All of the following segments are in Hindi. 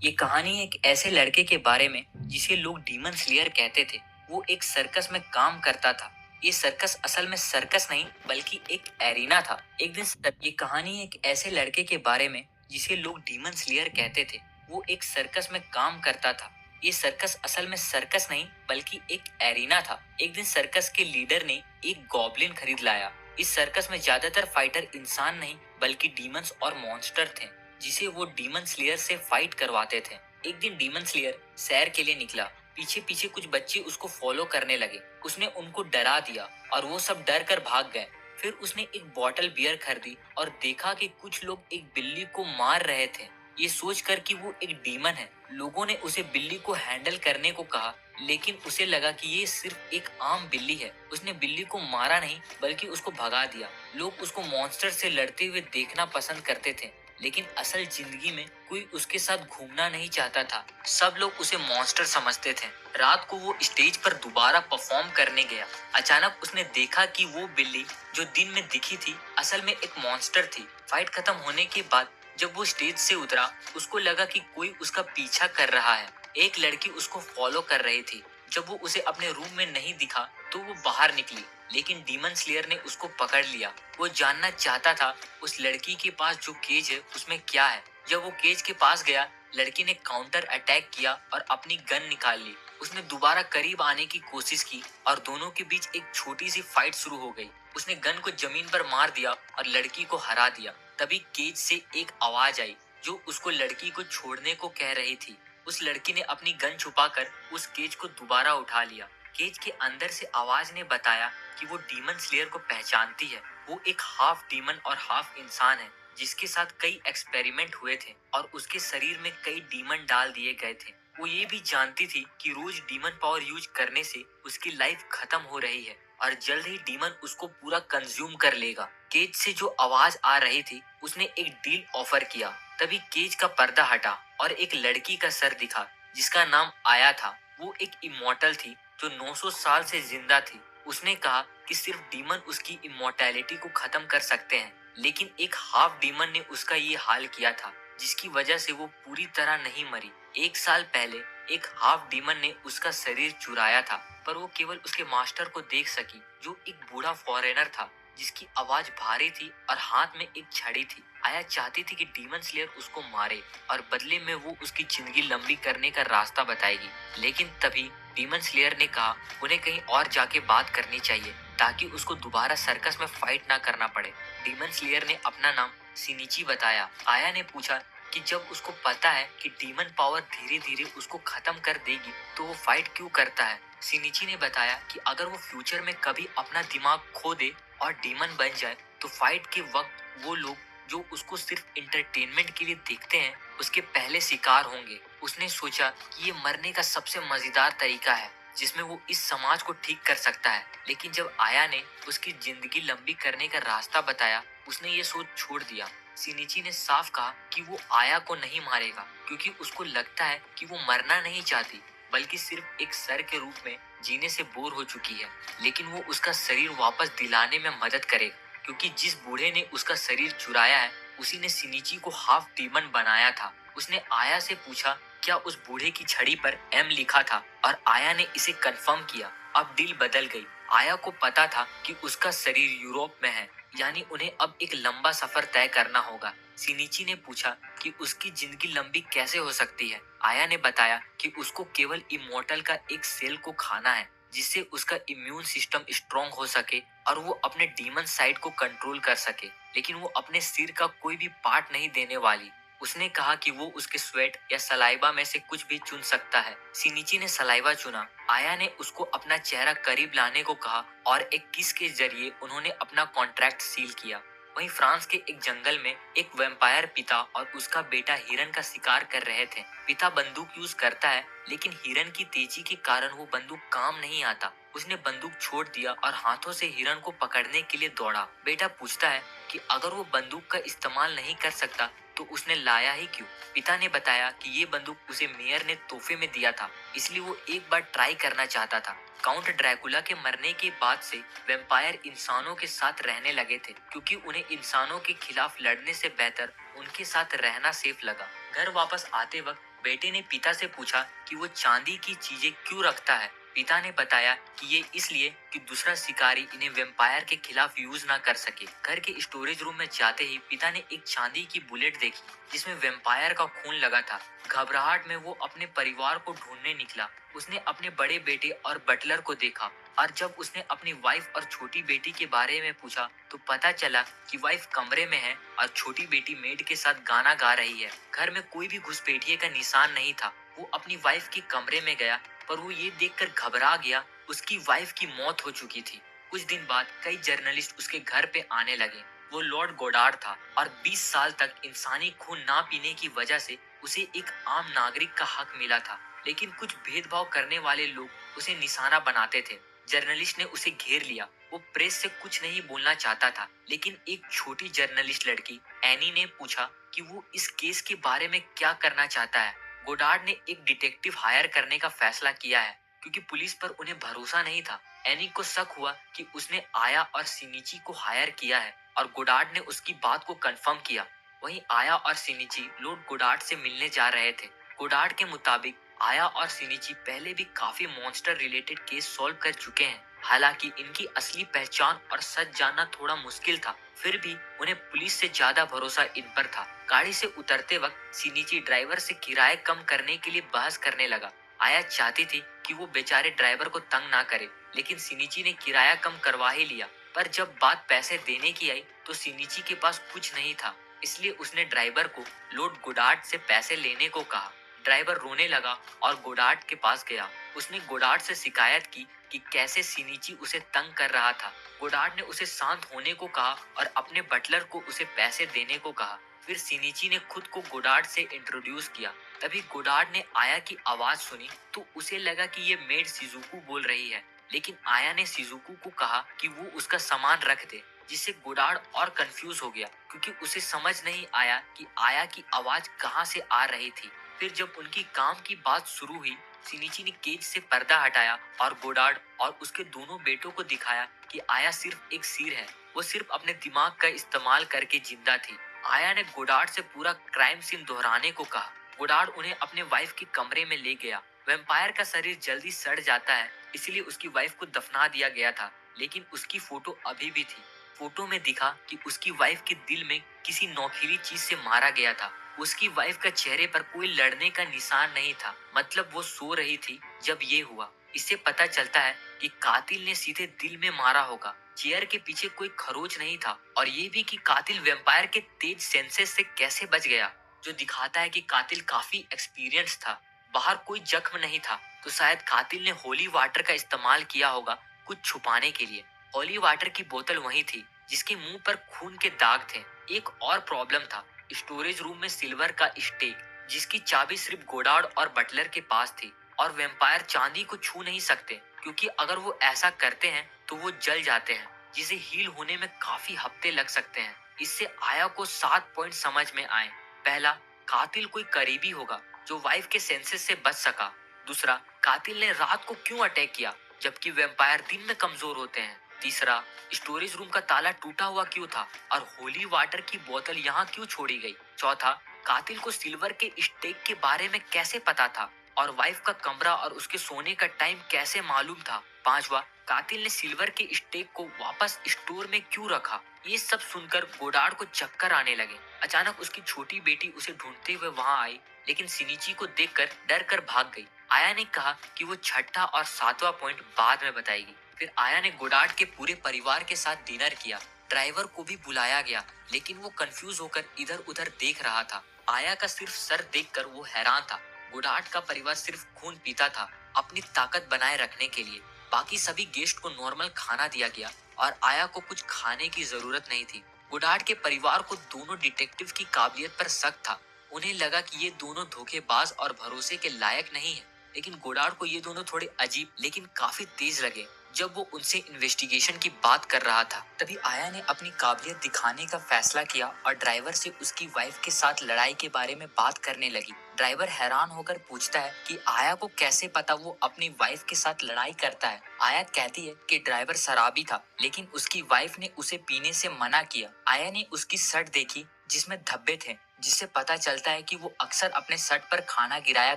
ये कहानी एक ऐसे लड़के के बारे में जिसे लोग डीमन स्लेयर कहते थे। वो एक सर्कस में काम करता था। ये सर्कस असल में सर्कस नहीं बल्कि एक एरिना था। ये कहानी एक ऐसे लड़के के बारे में जिसे लोग डीमन स्लेयर कहते थे। वो एक सर्कस में काम करता था। ये सर्कस असल में सर्कस नहीं बल्कि एक एरिना था। एक दिन सर्कस के लीडर ने एक गॉब्लिन खरीद लाया। इस सर्कस में ज्यादातर फाइटर इंसान नहीं बल्कि डीमंस और मॉन्स्टर थे, जिसे वो डीमन स्लेयर से फाइट करवाते थे। एक दिन डीमन स्लेयर सैर के लिए निकला। पीछे पीछे कुछ बच्चे उसको फॉलो करने लगे। उसने उनको डरा दिया और वो सब डर कर भाग गए। फिर उसने एक बॉटल बियर खरीदी और देखा कि कुछ लोग एक बिल्ली को मार रहे थे। ये सोचकर कि वो एक डीमन है, लोगों ने उसे बिल्ली को हैंडल करने को कहा, लेकिन उसे लगा कि ये सिर्फ एक आम बिल्ली है। उसने बिल्ली को मारा नहीं बल्कि उसको भगा दिया। लोग उसको मॉन्स्टर से लड़ते हुए देखना पसंद करते थे, लेकिन असल जिंदगी में कोई उसके साथ घूमना नहीं चाहता था। सब लोग उसे मॉन्स्टर समझते थे। रात को वो स्टेज पर दोबारा परफॉर्म करने गया। अचानक उसने देखा कि वो बिल्ली जो दिन में दिखी थी असल में एक मॉन्स्टर थी। फाइट खत्म होने के बाद जब वो स्टेज से उतरा, उसको लगा कि कोई उसका पीछा कर रहा है। एक लड़की उसको फॉलो कर रही थी। जब वो उसे अपने रूम में नहीं दिखा तो वो बाहर निकली, लेकिन डीमन स्लेयर ने उसको पकड़ लिया। वो जानना चाहता था उस लड़की के पास जो केज है उसमें क्या है। जब वो केज के पास गया, लड़की ने काउंटर अटैक किया और अपनी गन निकाल ली। उसने दोबारा करीब आने की कोशिश की और दोनों के बीच एक छोटी सी फाइट शुरू हो गई। उसने गन को जमीन पर मार दिया और लड़की को हरा दिया। तभी केज से एक आवाज आई जो उसको लड़की को छोड़ने को कह रही थी। उस लड़की ने अपनी गन छुपाकर उस केज को दोबारा उठा लिया। केज के अंदर से आवाज ने बताया कि वो डीमन स्लेयर को पहचानती है। वो एक हाफ डीमन और हाफ इंसान है, जिसके साथ कई एक्सपेरिमेंट हुए थे और उसके शरीर में कई डीमन डाल दिए गए थे। वो ये भी जानती थी कि रोज डीमन पावर यूज करने से उसकी लाइफ खत्म हो रही है और जल्द ही डीमन उसको पूरा कंज्यूम कर लेगा। केज से जो आवाज आ रही थी, उसने एक डील ऑफर किया। तभी केज का पर्दा हटा और एक लड़की का सर दिखा जिसका नाम आया था। वो एक इमोर्टल थी जो 900 साल से जिंदा थी। उसने कहा कि सिर्फ डीमन उसकी इमोर्टैलिटी को खत्म कर सकते हैं, लेकिन एक हाफ डीमन ने उसका ये हाल किया था, जिसकी वजह से वो पूरी तरह नहीं मरी। 1 साल पहले एक हाफ डीमन ने उसका शरीर चुराया था, पर वो केवल उसके मास्टर को देख सकी, जो एक बूढ़ा फॉरेनर था जिसकी आवाज भारी थी और हाथ में एक छड़ी थी। आया चाहती थी कि डीमन स्लेयर उसको मारे और बदले में वो उसकी जिंदगी लंबी करने का रास्ता बताएगी। लेकिन तभी डीमन स्लेयर ने कहा उन्हें कहीं और जाके बात करनी चाहिए ताकि उसको दोबारा सर्कस में फाइट ना करना पड़े। डीमन स्लेयर ने अपना नाम सिनिची बताया। आया ने पूछा कि जब उसको पता है कि डीमन पावर धीरे धीरे उसको खत्म कर देगी तो वो फाइट क्यों करता है। सिनिची ने बताया कि अगर वो फ्यूचर में कभी अपना दिमाग खो दे और डीमन बन जाए तो फाइट के वक्त वो लोग जो उसको सिर्फ इंटरटेनमेंट के लिए देखते हैं उसके पहले शिकार होंगे। उसने सोचा कि ये मरने का सबसे मजेदार तरीका है जिसमें वो इस समाज को ठीक कर सकता है। लेकिन जब आया ने उसकी जिंदगी लंबी करने का रास्ता बताया, उसने ये सोच छोड़ दिया। सिनिची ने साफ कहा कि वो आया को नहीं मारेगा क्योंकि उसको लगता है कि वो मरना नहीं चाहती, बल्कि सिर्फ एक सर के रूप में जीने से बोर हो चुकी है। लेकिन वो उसका शरीर वापस दिलाने में मदद करेगा, क्योंकि जिस बूढ़े ने उसका शरीर चुराया है उसी ने सिनिची को हाफ डीमन बनाया था। उसने आया से पूछा क्या उस बूढ़े की छड़ी पर एम लिखा था और आया ने इसे कंफर्म किया। अब डील बदल गई। आया को पता था कि उसका शरीर यूरोप में है, यानी उन्हें अब एक लंबा सफर तय करना होगा। सिनिची ने पूछा कि उसकी जिंदगी लंबी कैसे हो सकती है। आया ने बताया कि उसको केवल इमोर्टल का एक सेल को खाना है, जिससे उसका इम्यून सिस्टम स्ट्रांग हो सके और वो अपने डीमन साइड को कंट्रोल कर सके। लेकिन वो अपने सिर का कोई भी पार्ट नहीं देने वाली। उसने कहा कि वो उसके स्वेट या सलाइवा में से कुछ भी चुन सकता है। सिनिची ने सलाइवा चुना। आया ने उसको अपना चेहरा करीब लाने को कहा और एक किस के जरिए उन्होंने अपना कॉन्ट्रैक्ट सील किया। वहीं फ्रांस के एक जंगल में एक वैम्पायर पिता और उसका बेटा हिरन का शिकार कर रहे थे। पिता बंदूक यूज करता है, लेकिन हिरन की तेजी के कारण वो बंदूक काम नहीं आता। उसने बंदूक छोड़ दिया और हाथों से हिरन को पकड़ने के लिए दौड़ा। बेटा पूछता है कि अगर वो बंदूक का इस्तेमाल नहीं कर सकता तो उसने लाया ही क्यों। पिता ने बताया कि ये बंदूक उसे मेयर ने तोहफे में दिया था, इसलिए वो एक बार ट्राई करना चाहता था। काउंट ड्रैकुला के मरने के बाद से वैम्पायर इंसानों के साथ रहने लगे थे, क्योंकि उन्हें इंसानों के खिलाफ लड़ने से बेहतर उनके साथ रहना सेफ लगा। घर वापस आते वक्त बेटे ने पिता से पूछा कि वो चांदी की चीजें क्यों रखता है। पिता ने बताया कि ये इसलिए कि दूसरा शिकारी इन्हें वेम्पायर के खिलाफ यूज ना कर सके। घर के स्टोरेज रूम में जाते ही पिता ने एक चांदी की बुलेट देखी जिसमें वेम्पायर का खून लगा था। घबराहट में वो अपने परिवार को ढूंढने निकला। उसने अपने बड़े बेटे और बटलर को देखा और जब उसने अपनी वाइफ और छोटी बेटी के बारे में पूछा तो पता चला कि वाइफ कमरे में है और छोटी बेटी मेड के साथ गाना गा रही है। घर में कोई भी घुसपैठिए का निशान नहीं था। वो अपनी वाइफ के कमरे में गया पर वो ये देखकर घबरा गया, उसकी वाइफ की मौत हो चुकी थी। कुछ दिन बाद कई जर्नलिस्ट उसके घर पे आने लगे। वो लॉर्ड गोडार्ड था और 20 साल तक इंसानी खून ना पीने की वजह से उसे एक आम नागरिक का हक मिला था। लेकिन कुछ भेदभाव करने वाले लोग उसे निशाना बनाते थे। जर्नलिस्ट ने उसे घेर लिया। वो प्रेस से कुछ नहीं बोलना चाहता था, लेकिन एक छोटी जर्नलिस्ट लड़की एनी ने पूछा कि वो इस केस के बारे में क्या करना चाहता है। गोडार्ड ने एक डिटेक्टिव हायर करने का फैसला किया है क्योंकि पुलिस पर उन्हें भरोसा नहीं था। एनी को शक हुआ कि उसने आया और सिनिची को हायर किया है और गोडार्ड ने उसकी बात को कंफर्म किया। वहीं आया और सिनिची लॉर्ड गोडार्ड से मिलने जा रहे थे। गोडार्ड के मुताबिक आया और सिनिची पहले भी काफी मॉन्स्टर रिलेटेड केस सॉल्व कर चुके हैं। हालांकि इनकी असली पहचान और सच जानना थोड़ा मुश्किल था, फिर भी उन्हें पुलिस से ज्यादा भरोसा इन पर था। गाड़ी से उतरते वक्त सिनिची ड्राइवर से किराए कम करने के लिए बहस करने लगा। आया चाहती थी कि वो बेचारे ड्राइवर को तंग ना करे, लेकिन सिनिची ने किराया कम करवा ही लिया। पर जब बात पैसे देने की आई तो सिनिची के पास कुछ नहीं था, इसलिए उसने ड्राइवर को लॉर्ड गोडार्ड से पैसे लेने को कहा। ड्राइवर रोने लगा और गोडार्ड के पास गया। उसने गोडार्ड से शिकायत की कि कैसे सिनिची उसे तंग कर रहा था। गोडार्ड ने उसे शांत होने को कहा और अपने बटलर को उसे पैसे देने को कहा। फिर सिनिची ने खुद को गोडार्ड से इंट्रोड्यूस किया। तभी गोडार्ड ने आया की आवाज सुनी तो उसे लगा कि ये मेड शिजुको बोल रही है, लेकिन आया ने शिजुको को कहा कि वो उसका सामान रख दे, जिससे गोडार्ड और कंफ्यूज हो गया क्योंकि उसे समझ नहीं आया कि आया की आवाज कहाँ से आ रही थी। फिर जब उनकी काम की बात शुरू हुई, सिनिची ने केज से पर्दा हटाया और गोडार्ड और उसके दोनों बेटों को दिखाया कि आया सिर्फ एक सिर है, वो सिर्फ अपने दिमाग का इस्तेमाल करके जिंदा थी। आया ने गोडार्ड से पूरा क्राइम सीन दोहराने को कहा। गोडार्ड उन्हें अपने वाइफ के कमरे में ले गया। वैम्पायर का शरीर जल्दी सड़ जाता है, इसलिए उसकी वाइफ को दफना दिया गया था, लेकिन उसकी फोटो अभी भी थी। फोटो में दिखा कि उसकी वाइफ के दिल में किसी नोकीली चीज से मारा गया था। उसकी वाइफ का चेहरे पर कोई लड़ने का निशान नहीं था, मतलब वो सो रही थी जब ये हुआ। इससे पता चलता है कि कातिल ने सीधे दिल में मारा होगा। चेयर के पीछे कोई खरोच नहीं था और ये भी कि कातिल वैम्पायर के तेज सेंसेस से कैसे बच गया, जो दिखाता है कि कातिल काफी एक्सपीरियंस था। बाहर कोई जख्म नहीं था, तो शायद कातिल ने होली वाटर का इस्तेमाल किया होगा कुछ छुपाने के लिए। होली वाटर की बोतल वही थी जिसके मुंह पर खून के दाग थे। एक और प्रॉब्लम था, स्टोरेज रूम में सिल्वर का स्टेक जिसकी चाबी सिर्फ गोडार्ड और बटलर के पास थी, और वैम्पायर चांदी को छू नहीं सकते क्योंकि अगर वो ऐसा करते हैं तो वो जल जाते हैं, जिसे हील होने में काफी हफ्ते लग सकते हैं। इससे आया को 7 पॉइंट समझ में आए। पहला, कातिल कोई करीबी होगा जो वाइफ के सेंसेस से बच सका। दूसरा, कातिल ने रात को क्यों अटैक किया जबकि वैम्पायर दिन में कमजोर होते हैं। तीसरा, स्टोरेज रूम का ताला टूटा हुआ क्यों था और होली वाटर की बोतल यहाँ क्यों छोड़ी गई। चौथा, कातिल को सिल्वर के स्टेक के बारे में कैसे पता था और वाइफ का कमरा और उसके सोने का टाइम कैसे मालूम था। पांचवा, कातिल ने सिल्वर के स्टेक को वापस स्टोर में क्यों रखा। ये सब सुनकर गोडार्ड को चक्कर आने लगे। अचानक उसकी छोटी बेटी उसे ढूंढते हुए वहां आई, लेकिन सिनिची को देखकर डर कर भाग गई। आया ने कहा कि वो छठा और सातवां पॉइंट बाद में बताएगी। फिर आया ने गोडार्ड के पूरे परिवार के साथ डिनर किया। ड्राइवर को भी बुलाया गया, लेकिन वो कंफ्यूज होकर इधर उधर देख रहा था। आया का सिर्फ सर देखकर वो हैरान था। गोडार्ड का परिवार सिर्फ खून पीता था अपनी ताकत बनाए रखने के लिए। बाकी सभी गेस्ट को नॉर्मल खाना दिया गया और आया को कुछ खाने की जरूरत नहीं थी। गोडार्ड के परिवार को दोनों डिटेक्टिव की काबिलियत पर शक था। उन्हें लगा कि ये दोनों धोखेबाज और भरोसे के लायक नहीं है, लेकिन गोडार्ड को ये दोनों थोड़े अजीब लेकिन काफी तेज लगे जब वो उनसे इन्वेस्टिगेशन की बात कर रहा था। तभी आया ने अपनी काबिलियत दिखाने का फैसला किया और ड्राइवर से उसकी वाइफ के साथ लड़ाई के बारे में बात करने लगी। ड्राइवर हैरान होकर पूछता है कि आया को कैसे पता वो अपनी वाइफ के साथ लड़ाई करता है। आया कहती है कि ड्राइवर शराबी था, लेकिन उसकी वाइफ ने उसे पीने से मना किया। आया ने उसकी शर्ट देखी जिसमें धब्बे थे, जिससे पता चलता है कि वो अक्सर अपने सर पर खाना गिराया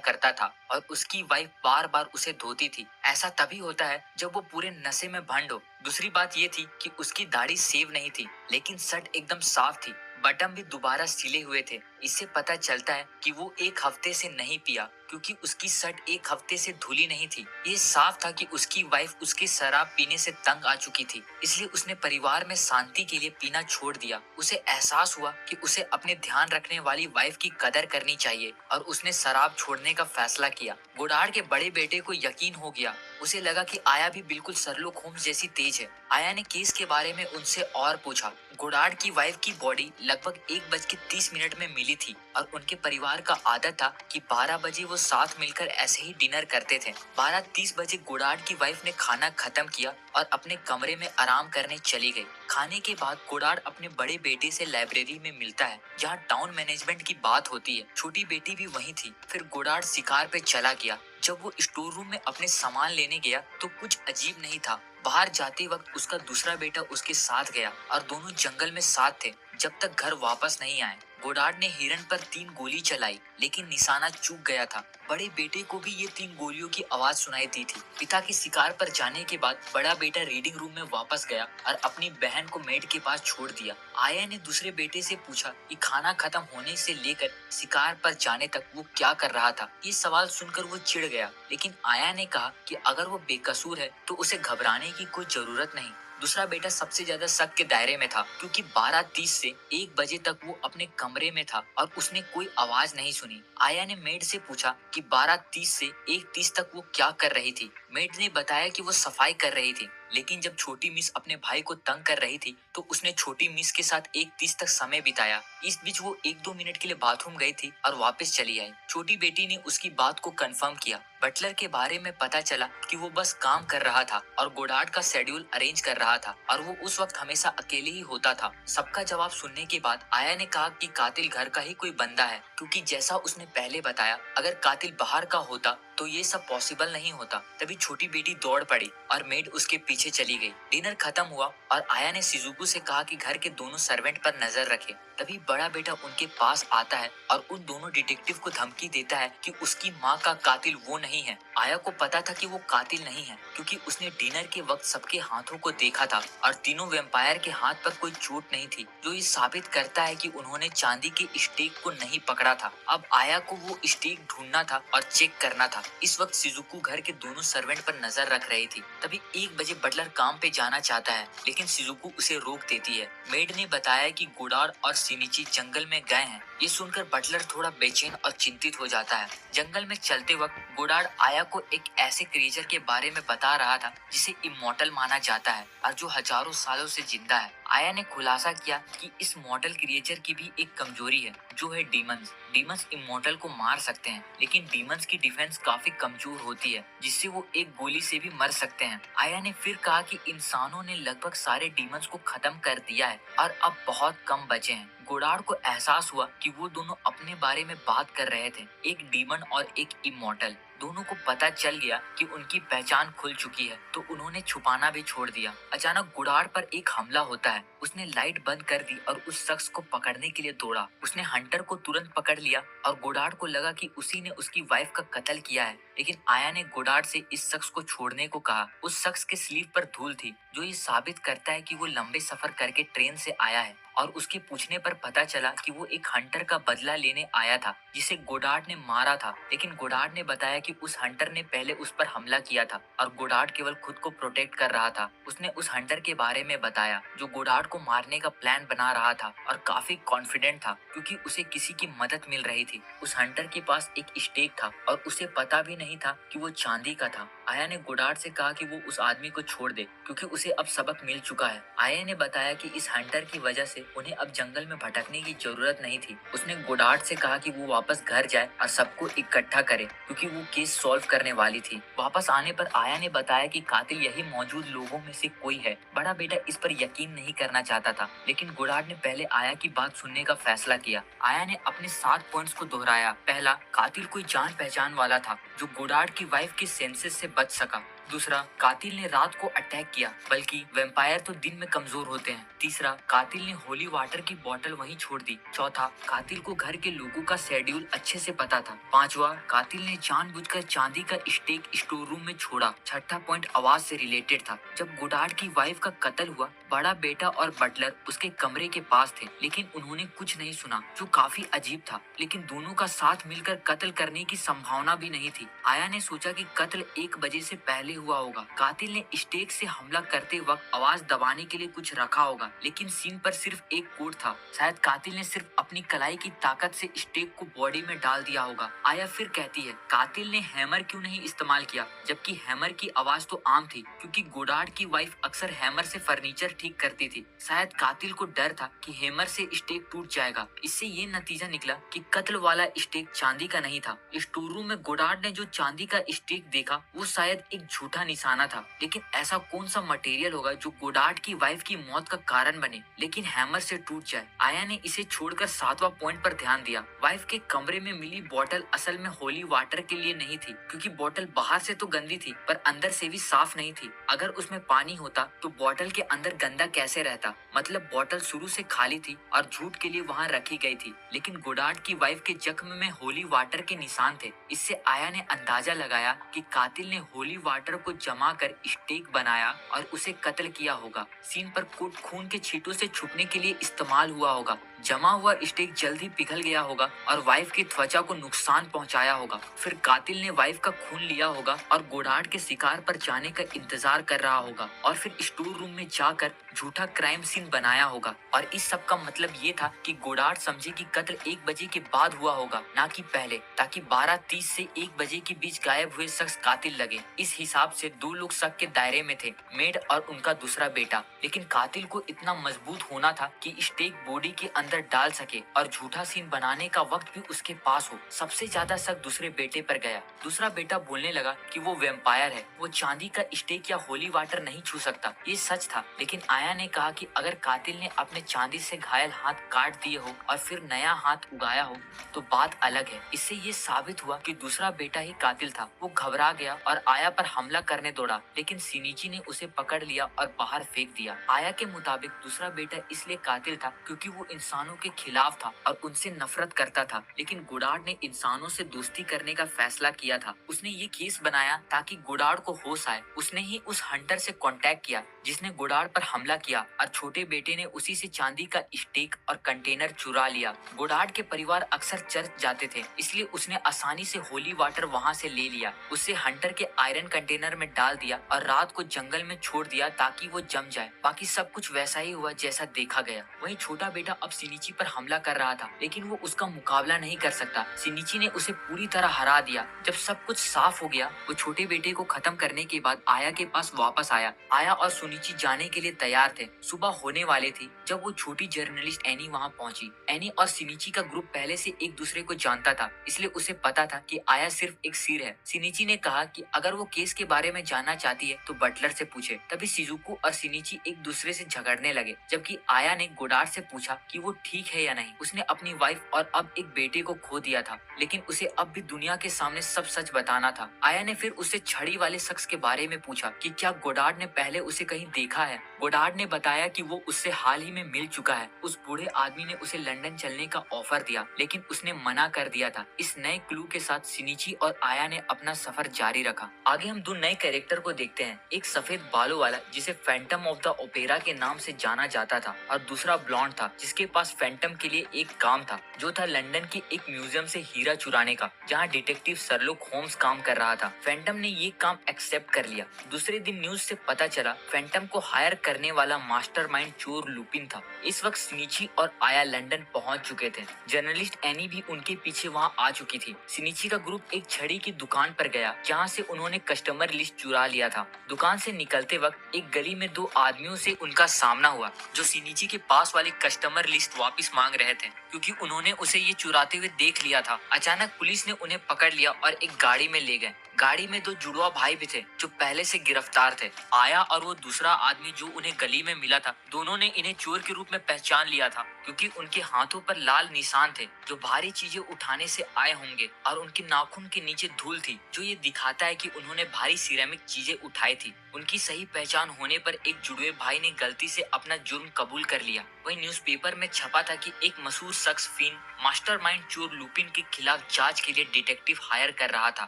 करता था और उसकी वाइफ बार बार उसे धोती थी। ऐसा तभी होता है जब वो पूरे नशे में भंड हो। दूसरी बात ये थी कि उसकी दाढ़ी सेव नहीं थी, लेकिन शर्ट एकदम साफ थी, बटन भी दोबारा सिले हुए थे। इससे पता चलता है कि वो एक हफ्ते से नहीं पिया, क्योंकि उसकी शर्ट एक हफ्ते से धुली नहीं थी। ये साफ था कि उसकी वाइफ उसके शराब पीने से तंग आ चुकी थी, इसलिए उसने परिवार में शांति के लिए पीना छोड़ दिया। उसे एहसास हुआ कि उसे अपने ध्यान रखने वाली वाइफ की कदर करनी चाहिए और उसने शराब छोड़ने का फैसला किया। गोडार्ड के बड़े बेटे को यकीन हो गया। उसे लगा कि आया भी बिल्कुल शर्लॉक होम्स जैसी तेज है। आया ने केस के बारे में उनसे और पूछा। गोडार्ड की वाइफ की बॉडी लगभग 1:30 में मिली थी और उनके परिवार का आदत था कि 12 बजे वो साथ मिलकर ऐसे ही डिनर करते थे। 12:30 बजे गोडार्ड की वाइफ ने खाना खत्म किया और अपने कमरे में आराम करने चली गई। खाने के बाद गोडार्ड अपने बड़े बेटे से लाइब्रेरी में मिलता है, जहाँ टाउन मैनेजमेंट की बात होती है। छोटी बेटी भी वहीं थी। फिर गोडार्ड शिकार पे चला गया। जब वो स्टोर रूम में अपने सामान लेने गया तो कुछ अजीब नहीं था। बाहर जाते वक्त उसका दूसरा बेटा उसके साथ गया और दोनों जंगल में साथ थे जब तक घर वापस नहीं आए। गोडार्ड ने हिरन पर 3 गोली चलाई, लेकिन निशाना चूक गया था। बड़े बेटे को भी ये 3 गोलियों की आवाज सुनाई दी थी। पिता के शिकार पर जाने के बाद बड़ा बेटा रीडिंग रूम में वापस गया और अपनी बहन को मेड के पास छोड़ दिया। आया ने दूसरे बेटे से पूछा कि खाना खत्म होने से लेकर शिकार पर जाने तक वो क्या कर रहा था। ये सवाल सुनकर वो चिढ़ गया, लेकिन आया ने कहा कि अगर वो बेकसूर है तो उसे घबराने की कोई जरूरत नहीं। दूसरा बेटा सबसे ज्यादा शक के दायरे में था, क्योंकि 12:30 से 1 बजे तक वो अपने कमरे में था और उसने कोई आवाज नहीं सुनी। आया ने मेड से पूछा कि 12:30 से 1:30 तक वो क्या कर रही थी। मेड ने बताया कि वो सफाई कर रही थी, लेकिन जब छोटी मिस अपने भाई को तंग कर रही थी तो उसने छोटी मिस के साथ 1:30 तक समय बिताया। इस बीच वो 1-2 मिनट के लिए बाथरूम गई थी और वापस चली आई। छोटी बेटी ने उसकी बात को कंफर्म किया। बटलर के बारे में पता चला कि वो बस काम कर रहा था और गोडार्ड का शेड्यूल अरेंज कर रहा था और वो उस वक्त हमेशा अकेले ही होता था। सबका जवाब सुनने के बाद आया ने कहा कि कातिल घर का ही कोई बंदा है, क्योंकि जैसा उसने पहले बताया, अगर कातिल बाहर का होता तो ये सब पॉसिबल नहीं होता। तभी छोटी बेटी दौड़ पड़ी और मेड उसके पीछे चली गई। डिनर खत्म हुआ और आया ने शिजुको से कहा कि घर के दोनों सर्वेंट पर नजर रखे। तभी बड़ा बेटा उनके पास आता है और उन दोनों डिटेक्टिव को धमकी देता है कि उसकी माँ का कातिल वो नहीं है। आया को पता था कि वो कातिल नहीं है, क्योंकि उसने डिनर के वक्त सबके हाथों को देखा था और तीनों वेम्पायर के हाथ पर कोई चोट नहीं थी, जो ये साबित करता है कि उन्होंने चांदी के स्टेक को नहीं पकड़ा था। अब आया को वो स्टेक ढूंढना था और चेक करना था। इस वक्त शिजुको घर के दोनों सर्वेंट पर नजर रख रही थी। तभी 1 बजे बटलर काम पे जाना चाहता है, लेकिन शिजुको उसे रोक देती है। मेड ने बताया कि गोडार्ड और शिनिची जंगल में गए हैं। ये सुनकर बटलर थोड़ा बेचैन और चिंतित हो जाता है। जंगल में चलते वक्त गोडार्ड आया को एक ऐसे क्रिएचर के बारे में बता रहा था जिसे इमॉर्टल माना जाता है और जो हजारों सालों से जिंदा है। आया ने खुलासा किया कि इस मॉर्टल क्रिएचर की भी एक कमजोरी है, जो है डीमंस। डीमंस इमॉर्टल को मार सकते हैं, लेकिन डीमंस की डिफेंस काफी कमजोर होती है, जिससे वो एक गोली से भी मर सकते हैं। आया ने फिर कहा कि इंसानों ने लगभग सारे डीमंस को खत्म कर दिया है और अब बहुत कम बचे हैं। गोडार्ड को एहसास हुआ कि वो दोनों अपने बारे में बात कर रहे थे, एक डीमन और एक इमॉर्टल। दोनों को पता चल गया कि उनकी पहचान खुल चुकी है, तो उन्होंने छुपाना भी छोड़ दिया। अचानक गोडार्ड पर एक हमला होता है। उसने लाइट बंद कर दी और उस शख्स को पकड़ने के लिए दौड़ा। उसने हंटर को तुरंत पकड़ लिया और गोडार्ड को लगा कि उसी ने उसकी वाइफ का कत्ल किया है, लेकिन आया ने गोडार्ड से इस शख्स को छोड़ने को कहा। उस शख्स के स्लीव पर धूल थी, जो ये साबित करता है कि वो लंबे सफर करके ट्रेन से आया है, और उसके पूछने पर पता चला कि वो एक हंटर का बदला लेने आया था जिसे गोडार्ड ने मारा था। लेकिन गोडार्ड ने बताया कि उस हंटर ने पहले उस पर हमला किया था और गोडार्ड केवल खुद को प्रोटेक्ट कर रहा था। उसने उस हंटर के बारे में बताया जो गोडार्ड को मारने का प्लान बना रहा था और काफी कॉन्फिडेंट था, क्योंकि उसे किसी की मदद मिल रही थी। उस हंटर के पास एक स्टेक था और उसे पता भी नहीं था कि वो चांदी का था। आया ने गोडार्ड से कहा कि वो उस आदमी को छोड़ दे, क्योंकि उसे अब सबक मिल चुका है। आया ने बताया कि इस हंटर की वजह से उन्हें अब जंगल में भटकने की जरूरत नहीं थी। उसने गोडार्ड से कहा कि वो वापस घर जाए और सबको इकट्ठा करे, क्योंकि वो केस सॉल्व करने वाली थी। वापस आने पर आया ने बताया कि कातिल यही मौजूद लोगों में से कोई है। बड़ा बेटा इस पर यकीन नहीं करना चाहता था, लेकिन गोडार्ड ने पहले आया की बात सुनने का फैसला किया। आया ने अपने 7 पॉइंट्स को दोहराया। पहला, कातिल कोई जान पहचान वाला था जो गोडार्ड की वाइफ के सेंसेस से बच सका। दूसरा, कातिल ने रात को अटैक किया, बल्कि वैम्पायर तो दिन में कमजोर होते हैं। तीसरा, कातिल ने होली वाटर की बोतल वहीं छोड़ दी। चौथा, कातिल को घर के लोगों का शेड्यूल अच्छे से पता था। पांचवा, कातिल ने जानबूझकर चांदी का स्टेक स्टोर रूम में छोड़ा। छठा पॉइंट आवाज से रिलेटेड था। जब गोडार्ड की वाइफ का कत्ल हुआ, बड़ा बेटा और बटलर उसके कमरे के पास थे, लेकिन उन्होंने कुछ नहीं सुना, जो काफी अजीब था। लेकिन दोनों का साथ मिलकर कत्ल करने की संभावना भी नहीं थी। आया ने सोचा कि कत्ल 1 बजे से पहले हुआ होगा। कातिल ने स्टेक से हमला करते वक्त आवाज दबाने के लिए कुछ रखा होगा, लेकिन सीन पर सिर्फ एक कोड था। शायद कातिल ने सिर्फ अपनी कलाई की ताकत से स्टेक को बॉडी में डाल दिया होगा। आया फिर कहती है, कातिल ने हैमर क्यों नहीं इस्तेमाल किया, जबकि हैमर की आवाज तो आम थी, क्योंकि गोडार्ड की वाइफ अक्सर हैमर से फर्नीचर ठीक करती थी। शायद कातिल को डर था कि हैमर से स्टेक टूट जाएगा। इससे ये नतीजा निकला कि कत्ल वाला स्टेक चांदी का नहीं था। स्टोर रूम में गोडार्ड ने जो चांदी का स्टेक देखा, वो शायद एक झूठा निशाना था। लेकिन ऐसा कौन सा मटेरियल होगा जो गोडार्ड की वाइफ की मौत का कारण बने, लेकिन हैमर से टूट जाए। आया ने इसे छोड़कर 7वां पॉइंट पर ध्यान दिया। वाइफ के कमरे में मिली बोतल असल में होली वाटर के लिए नहीं थी, क्योंकि बोतल बाहर से तो गंदी थी, पर अंदर से भी साफ नहीं थी। अगर उसमें पानी होता तो बोतल के अंदर गंदा कैसे रहता? मतलब बोतल शुरू से खाली थी और झूठ के लिए वहां रखी गई थी। लेकिन गोडार्ड की वाइफ के जख्म में होली वाटर के निशान थे। इससे आया ने अंदाजा लगाया कि कातिल ने होली वाटर को जमा कर स्टेक बनाया और उसे कत्ल किया होगा। सीन पर कोट खून के छींटों से छुपने के लिए इस्तेमाल हुआ होगा। जमा हुआ स्टेक जल्दी पिघल गया होगा और वाइफ की त्वचा को नुकसान पहुंचाया होगा। फिर कातिल ने वाइफ का खून लिया होगा और गोडार्ड के शिकार पर जाने का इंतजार कर रहा होगा और फिर स्टोर रूम में जाकर झूठा क्राइम सीन बनाया होगा। और इस सब का मतलब ये था कि गोडार्ड समझे कि कत्ल 1 बजे के बाद हुआ होगा, ना कि पहले, ताकि 12:30 से 1 बजे के बीच गायब हुए शख्स कातिल लगे। इस हिसाब से 2 लोग शक के दायरे में थे, मेड और उनका दूसरा बेटा। लेकिन कातिल को इतना मजबूत होना था कि स्टेक बॉडी के अंदर डाल सके और झूठा सीन बनाने का वक्त भी उसके पास हो। सबसे ज्यादा शक दूसरे बेटे पर गया। दूसरा बेटा बोलने लगा कि वो वैम्पायर है, वो चांदी का स्टेक या होली वाटर नहीं छू सकता। ये सच था, लेकिन आया ने कहा कि अगर कातिल ने अपने चांदी से घायल हाथ काट दिए हो और फिर नया हाथ उगाया हो तो बात अलग है। इससे ये साबित हुआ कि दूसरा बेटा ही कातिल था। वो घबरा गया और आया पर हमला करने दौड़ा, लेकिन सिनिची ने उसे पकड़ लिया और बाहर फेंक दिया। आया के मुताबिक दूसरा बेटा इसलिए कातिल था क्योंकि वो इंसानों के खिलाफ था और उनसे नफरत करता था। लेकिन गोडार्ड ने इंसानों से दोस्ती करने का फैसला किया था। उसने ये केस बनाया ताकि गोडार्ड को होश आए। उसने ही उस हंटर से कांटेक्ट किया जिसने गोडार्ड पर हमला किया और छोटे बेटे ने उसी से चांदी का स्टेक और कंटेनर चुरा लिया। गोडार्ड के परिवार अक्सर चर्च जाते थे, इसलिए उसने आसानी से होली वाटर वहां से ले लिया। उसे हंटर के आयरन कंटेनर में डाल दिया और रात को जंगल में छोड़ दिया ताकि वो जम जाए। बाकी सब कुछ वैसा ही हुआ जैसा देखा गया। वहीं छोटा बेटा अब सिनिची पर हमला कर रहा था, लेकिन वो उसका मुकाबला नहीं कर सकता। सिनिची ने उसे पूरी तरह हरा दिया। जब सब कुछ साफ हो गया, वो छोटे बेटे को खत्म करने के बाद आया के पास वापस आया। आया और सुनिची जाने के लिए तैयार थे। सुबह होने वाले थी जब वो छोटी जर्नलिस्ट एनी वहां पहुंची। एनी और सिनिची का ग्रुप पहले से एक दूसरे को जानता था, इसलिए उसे पता था कि आया सिर्फ एक सिर है। सिनिची ने कहा कि अगर वो केस के बारे में जानना चाहती है तो बटलर से पूछे। तभी शिजुको और सिनिची एक दूसरे से झगड़ने लगे, जबकि आया ने गोडार्ड से पूछा कि वो ठीक है या नहीं। उसने अपनी वाइफ और अब एक बेटे को खो दिया था, लेकिन उसे अब भी दुनिया के सामने सब सच बताना था। आया ने फिर उससे छड़ी वाले शख्स के बारे में पूछा कि क्या गोडार्ड ने पहले उसे कहीं देखा है। गोडार्ड ने बताया कि वो उससे हाल ही में मिल चुका है। उस बूढ़े आदमी ने उसे लंदन चलने का ऑफर दिया, लेकिन उसने मना कर दिया था। इस नए क्लू के साथ सिनिची और आया ने अपना सफर जारी रखा। आगे हम 2 नए कैरेक्टर को देखते हैं। एक सफेद बालों वाला जिसे फैंटम ऑफ द ओपेरा के नाम से जाना जाता था, और दूसरा ब्लॉन्ड था जिसके पास फैंटम के लिए एक काम था, जो था लंदन के एक म्यूजियम से हीरा चुराने का, जहाँ डिटेक्टिव शर्लॉक होम्स काम कर रहा था। फैंटम ने ये काम एक्सेप्ट कर लिया। दूसरे दिन न्यूज से पता चला फैंटम को हायर करने वाला मास्टरमाइंड चोर लुपिन था। इस वक्त सिनिची और आया लंदन पहुंच चुके थे। जर्नलिस्ट एनी भी उनके पीछे वहां आ चुकी थी। सिनिची का ग्रुप एक छड़ी की दुकान पर गया, जहां से उन्होंने कस्टमर लिस्ट चुरा लिया था। दुकान से निकलते वक्त एक गली में 2 आदमियों से उनका सामना हुआ, जो सिनिची के पास वाली कस्टमर लिस्ट वापस मांग रहे थे, क्योंकि उन्होंने उसे ये चुराते हुए देख लिया था। अचानक पुलिस ने उन्हें पकड़ लिया और एक गाड़ी में ले गए। गाड़ी में दो जुड़वा भाई भी थे जो पहले से गिरफ्तार थे। आया और वो दूसरा आदमी जो उन्हें गली में मिला था, दोनों ने इन्हें चोर के रूप में पहचान लिया था क्योंकि उनके हाथों पर लाल निशान थे जो भारी चीजें उठाने से आए होंगे, और उनके नाखून के नीचे धूल थी जो ये दिखाता है कि उन्होंने भारी सिरेमिक चीजें उठाई थी। उनकी सही पहचान होने पर एक जुड़वे भाई ने गलती से अपना जुर्म कबूल कर लिया। वही न्यूज़पेपर में छपा था कि एक मशहूर शख्स फिन मास्टरमाइंड चोर लुपिन के खिलाफ जांच के लिए डिटेक्टिव हायर कर रहा था